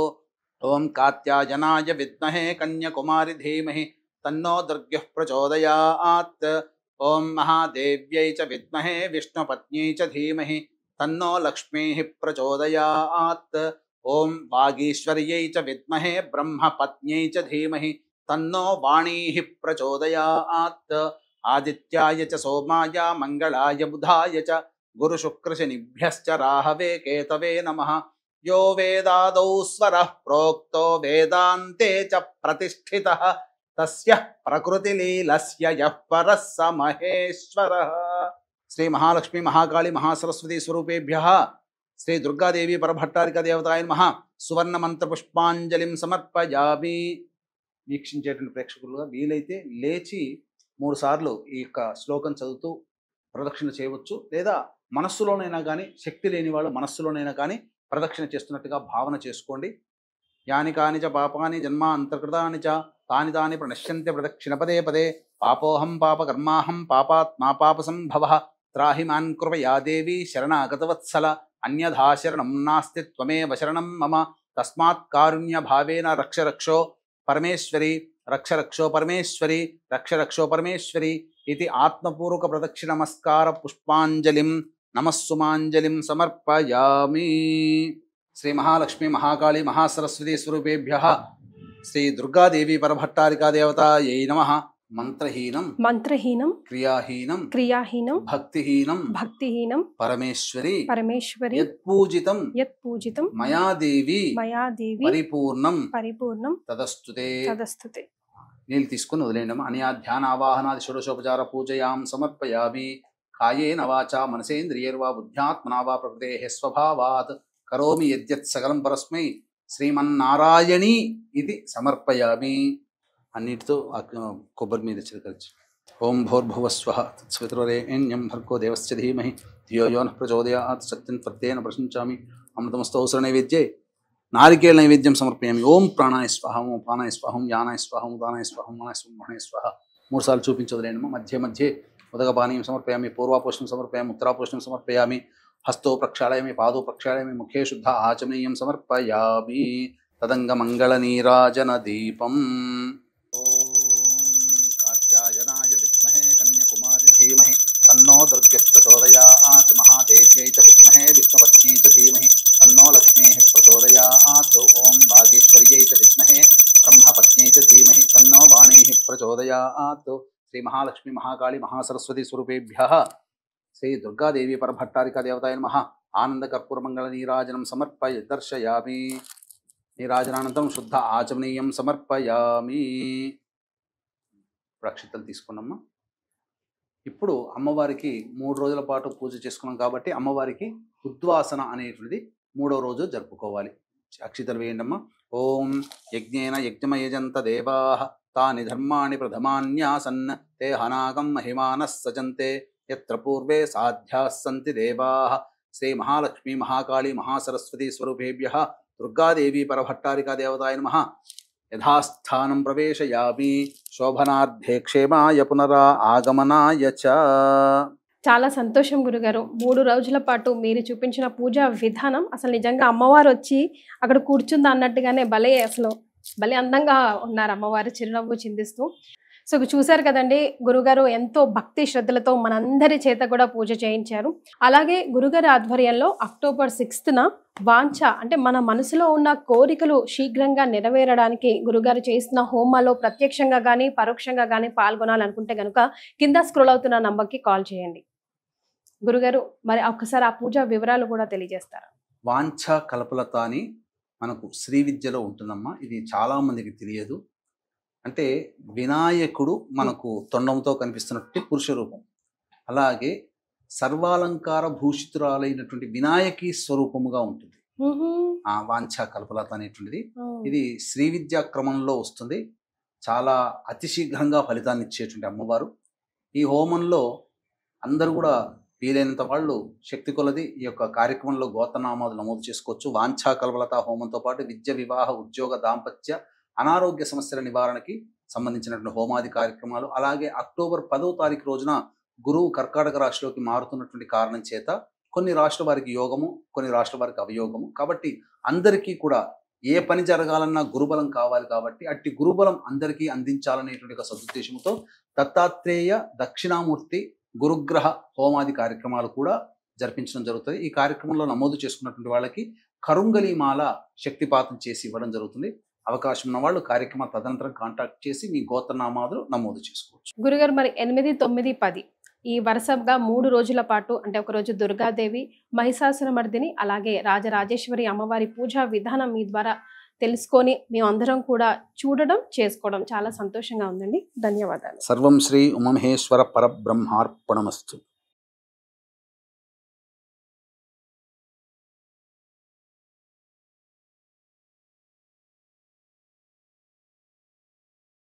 ఓం కాత్యాయనాయ విద్మహే కన్యకుమారి ధీమహి తన్నో దుర్గ్యః ప్రచోదయాత్ ఓం మహాదేవ్యై చ విద్మహే విష్ణుపత్న్యై చ ధీమహి తన్నో లక్ష్మీః ప్రచోదయాత్ ఓం వాగీశ్వర్యై చ విద్మహే బ్రహ్మపత్న్యై చ ధీమహి తన్నో వాణీః ప్రచోదయాత్ ఆదిత్యాయ చ సోమాయ మంగళాయ బుధాయ చ గురుశుక్రశనిభ్యశ్చ రాహవే కేతవే నమః యో వేదాదౌ స్వరః ప్రోక్తో వేదాంతే చ ప్రతిష్ఠితః తస్య ప్రకృతిలీలస్య యః పరః స మహేశ్వరః. శ్రీ మహాలక్ష్మి మహాకాళి మహాసరస్వతి స్వరూపేభ్యః శ్రీ దుర్గాదేవి పరభట్టారిక దేవతాయ నమః సువర్ణ మంత్ర పుష్పాంజలిం సమర్పయామి. వీక్షించేటువంటి ప్రేక్షకులుగా వీలైతే లేచి 3 సార్లు ఈ యొక్క శ్లోకం చదువుతూ ప్రదక్షిణ చేయవచ్చు, లేదా మనస్సులోనైనా కానీ, శక్తి లేని వాళ్ళు మనస్సులోనైనా కానీ ప్రదక్షిణ చేస్తున్నట్టుగా భావన చేసుకోండి. యాని కాని చ పాపాని జన్మ అంతర్కృతాని చ తాని తాని ప్రణశ్యంతి ప్రదక్షిణ పదే పదే పాపోహం పాపకర్మాహం పాపాత్మా పాపసంభవః త్రాహి మాన్ కృపయా దేవి శరణాగతవత్సల అన్యథా శరణం నాస్తి త్వమేవ శరణం మమ తస్మాత్ కారుణ్య భావేన రక్ష రక్షో పరమేశ్వరి రక్ష రక్షో పరమేశ్వరి రక్ష రక్షో పరమేశ్వరి ఇది ఆత్మపూర్వక ప్రదక్షిణ నమస్కార పుష్పాంజలిం నమస్సుమాంజలిం సమర్పయామి. శ్రీ మహాలక్ష్మి మహాకాళి మహాసరస్వతి స్వరూపేభ్యః శ్రీ దుర్గాదేవి పరభట్టారికా దేవతాయై నమః. మంత్రహీనం క్రియాహీనం భక్తిహీనం పరమేశ్వరి యత్పూజితం మయా దేవి పరిపూర్ణం తదస్తుతే. నీళ్ళు తీసుకుని వదిలేయండి. అనయా ధ్యానావాహనాది షోడశోపచార పూజయాం సమర్పయామి. కాయేన వాచా మనసేంద్రియైర్వా బుద్ధ్యాత్మనా వా ప్రకృతేః స్వభావాత్ కరోమి యద్యత్ సకలం పరస్మై శ్రీమన్నారాయణి ఇది సమర్పయామి. అన్నిటితో కొబ్బరి మీద చిలకరించి ఓం భోర్భువస్వః తత్సవితుర్వరేణ్యం భర్గో దేవస్య ధీమహి ధియో యో నః ప్రచోదయాత్ సత్యం ప్రత్యేన ప్రశంచామి. అమృతమస్తోసర నైవేద్యే నారికేళ నైవేద్యం సమర్పయామి. ఓం ప్రాణాయ స్వాహం ఓం ప్రాణాయ స్వాహం యానాయ స్వాహం ఉదానాయ స్వాహం మనాయ స్వాహం మహాయ స్వాహ. 3 సార్లు చూపించదులేనమ్మా. మధ్య మధ్య ఉదకపానీయం సమర్పయామి. పూర్వాపోషణం సమర్పయామి. ఉత్తరాపోషణం సమర్పయామి. హస్తో ప్రక్షాళయామి. పాదో ప్రక్షాళయామి. ముఖే శుద్ధ ఆచమనీయం సమర్పయామి. తదంగ మంగళ నీరాజన దీపం. ఓం కాత్యాయనాయ విద్మహే కన్యకుమారి ధీమహి తన్నో దుర్గః ప్రచోదయాత్. మహాదేవ్యై చ విద్మహే విష్ణుపత్న్యై చ ధీమహి తన్నో లక్ష్మీః ప్రచోదయాత్. ఓం వాగీశ్వర్యై చ విద్మహే బ్రహ్మపత్న్యై చ ధీమహి తన్నో వాణీః ప్రచోదయాత్. శ్రీ మహాలక్ష్మి మహాకాళి మహాసరస్వతి స్వరూపేభ్యః శ్రీ దుర్గాదేవి పరభట్టారికా దేవతాయ నమః. ఆనంద కర్పూర మంగళ నీరాజనం సమర్పయ దర్శయామి. నీరాజనానంతరం శుద్ధ ఆచమనీయం సమర్పయామి. ప్రక్షితలు తీసుకున్నామ్మా. ఇప్పుడు అమ్మవారికి 3 రోజుల పాటు పూజ చేసుకున్నాం కాబట్టి అమ్మవారికి ఉద్వాసన అనేటువంటిది 3వ రోజు జరుపుకోవాలి. అక్షితలు వేయండమ్మా. ఓం యజ్ఞేన యజ్ఞమయజంత దేవాః తాని ధర్మాణి ప్రథమాన్యాసన్ తే హనాగం మహిమానః సజంతే యత్ర పూర్వే సాధ్యాః సంతి దేవాః. శ్రీ మహాలక్ష్మి మహాకాళి మహాసరస్వతి స్వరూపేభ్యః దుర్గాదేవి పరభట్టారికా దేవతాయ నమః. యథాస్థానం ప్రవేశయామి. శోభనార్థే క్షేమాయ పునరా ఆగమనాయ చ. చాలా సంతోషం గురుగారు. 3 రోజుల పాటు మీరు చూపించిన పూజా విధానం అసలు నిజంగా అమ్మవారు వచ్చి అక్కడ కూర్చుందా అన్నట్టుగానే భలే అందంగా ఉన్నారు అమ్మవారు చిరునవ్వు చిందిస్తూ. సో చూశారు కదండి, గురుగారు ఎంతో భక్తి శ్రద్ధలతో మనందరి చేత కూడా పూజ చేయించారు. అలాగే గురుగారి ఆధ్వర్యంలో అక్టోబర్ 6న వాంఛ అంటే మన మనసులో ఉన్న కోరికలు శీఘ్రంగా నెరవేరడానికి గురుగారు చేసిన హోమాలో ప్రత్యక్షంగా కానీ పరోక్షంగా కానీ పాల్గొనాలనుకుంటే కనుక కింద స్క్రోల్ అవుతున్న నంబర్కి కాల్ చేయండి. గురుగారు మరి ఒక్కసారి ఆ పూజ వివరాలు కూడా తెలియజేస్తారా? వాంఛ కల్పలత అని మనకు శ్రీ విద్యలో ఉంటుందమ్మా. ఇది చాలా మందికి తెలియదు. అంటే వినాయకుడు మనకు తొండంతో కనిపిస్తున్నట్టు పురుష రూపం, అలాగే సర్వాలంకార భూషితురాలైనటువంటి వినాయకి స్వరూపముగా ఉంటుంది ఆ వాంఛ కల్పలత అనేటువంటిది. ఇది శ్రీ విద్యా క్రమంలో వస్తుంది. చాలా అతి శీఘ్రంగా ఫలితాన్ని ఇచ్చేటువంటి అమ్మవారు. ఈ హోమంలో అందరూ కూడా వీలైనంత వాళ్ళు శక్తి కొలది ఈ యొక్క కార్యక్రమంలో గోత్రనామాలు నమోదు చేసుకోవచ్చు. వాంఛా కల్వలత హోమంతో పాటు విద్య, వివాహ, ఉద్యోగ, దాంపత్య, అనారోగ్య సమస్యల నివారణకి సంబంధించినటువంటి హోమాది కార్యక్రమాలు, అలాగే అక్టోబర్ 10వ తారీఖు రోజున గురువు కర్కాటక రాశిలోకి మారుతున్నటువంటి కారణం చేత కొన్ని రాష్ట్రాల వారికి యోగము, కొన్ని రాష్ట్రాల వారికి అవయోగము. కాబట్టి అందరికీ కూడా ఏ పని జరగాలన్నా గురుబలం కావాలి. కాబట్టి అట్టి గురుబలం అందరికీ అందించాలనేటువంటి ఒక సదుద్దేశంతో దత్తాత్రేయ దక్షిణామూర్తి గురుగ్రహ హోమాది కార్యక్రమాలు కూడా జరిపించడం జరుగుతుంది. ఈ కార్యక్రమంలో నమోదు చేసుకున్నటువంటి వాళ్ళకి కరుంగలిమాల శక్తిపాతం చేసి ఇవ్వడం జరుగుతుంది. అవకాశం ఉన్న వాళ్ళు కార్యక్రమ తదనంతరం కాంటాక్ట్ చేసి మీ గోత్రనామాలు నమోదు చేసుకోవచ్చు. గురుగారు, మరి 8, 9, 10 ఈ వరుసగా 3 రోజుల పాటు, అంటే ఒకరోజు దుర్గాదేవి, మహిషాసురమర్దిని, అలాగే రాజరాజేశ్వరి అమ్మవారి పూజా విధానం మీ ద్వారా తెలుసుకొని మేమందరం కూడా చూడడం, చేసుకోవడం చాలా సంతోషంగా ఉందండి. ధన్యవాదాలు. సర్వం శ్రీ ఉమమహేశ్వర పరబ్రహ్మార్పణమస్తు.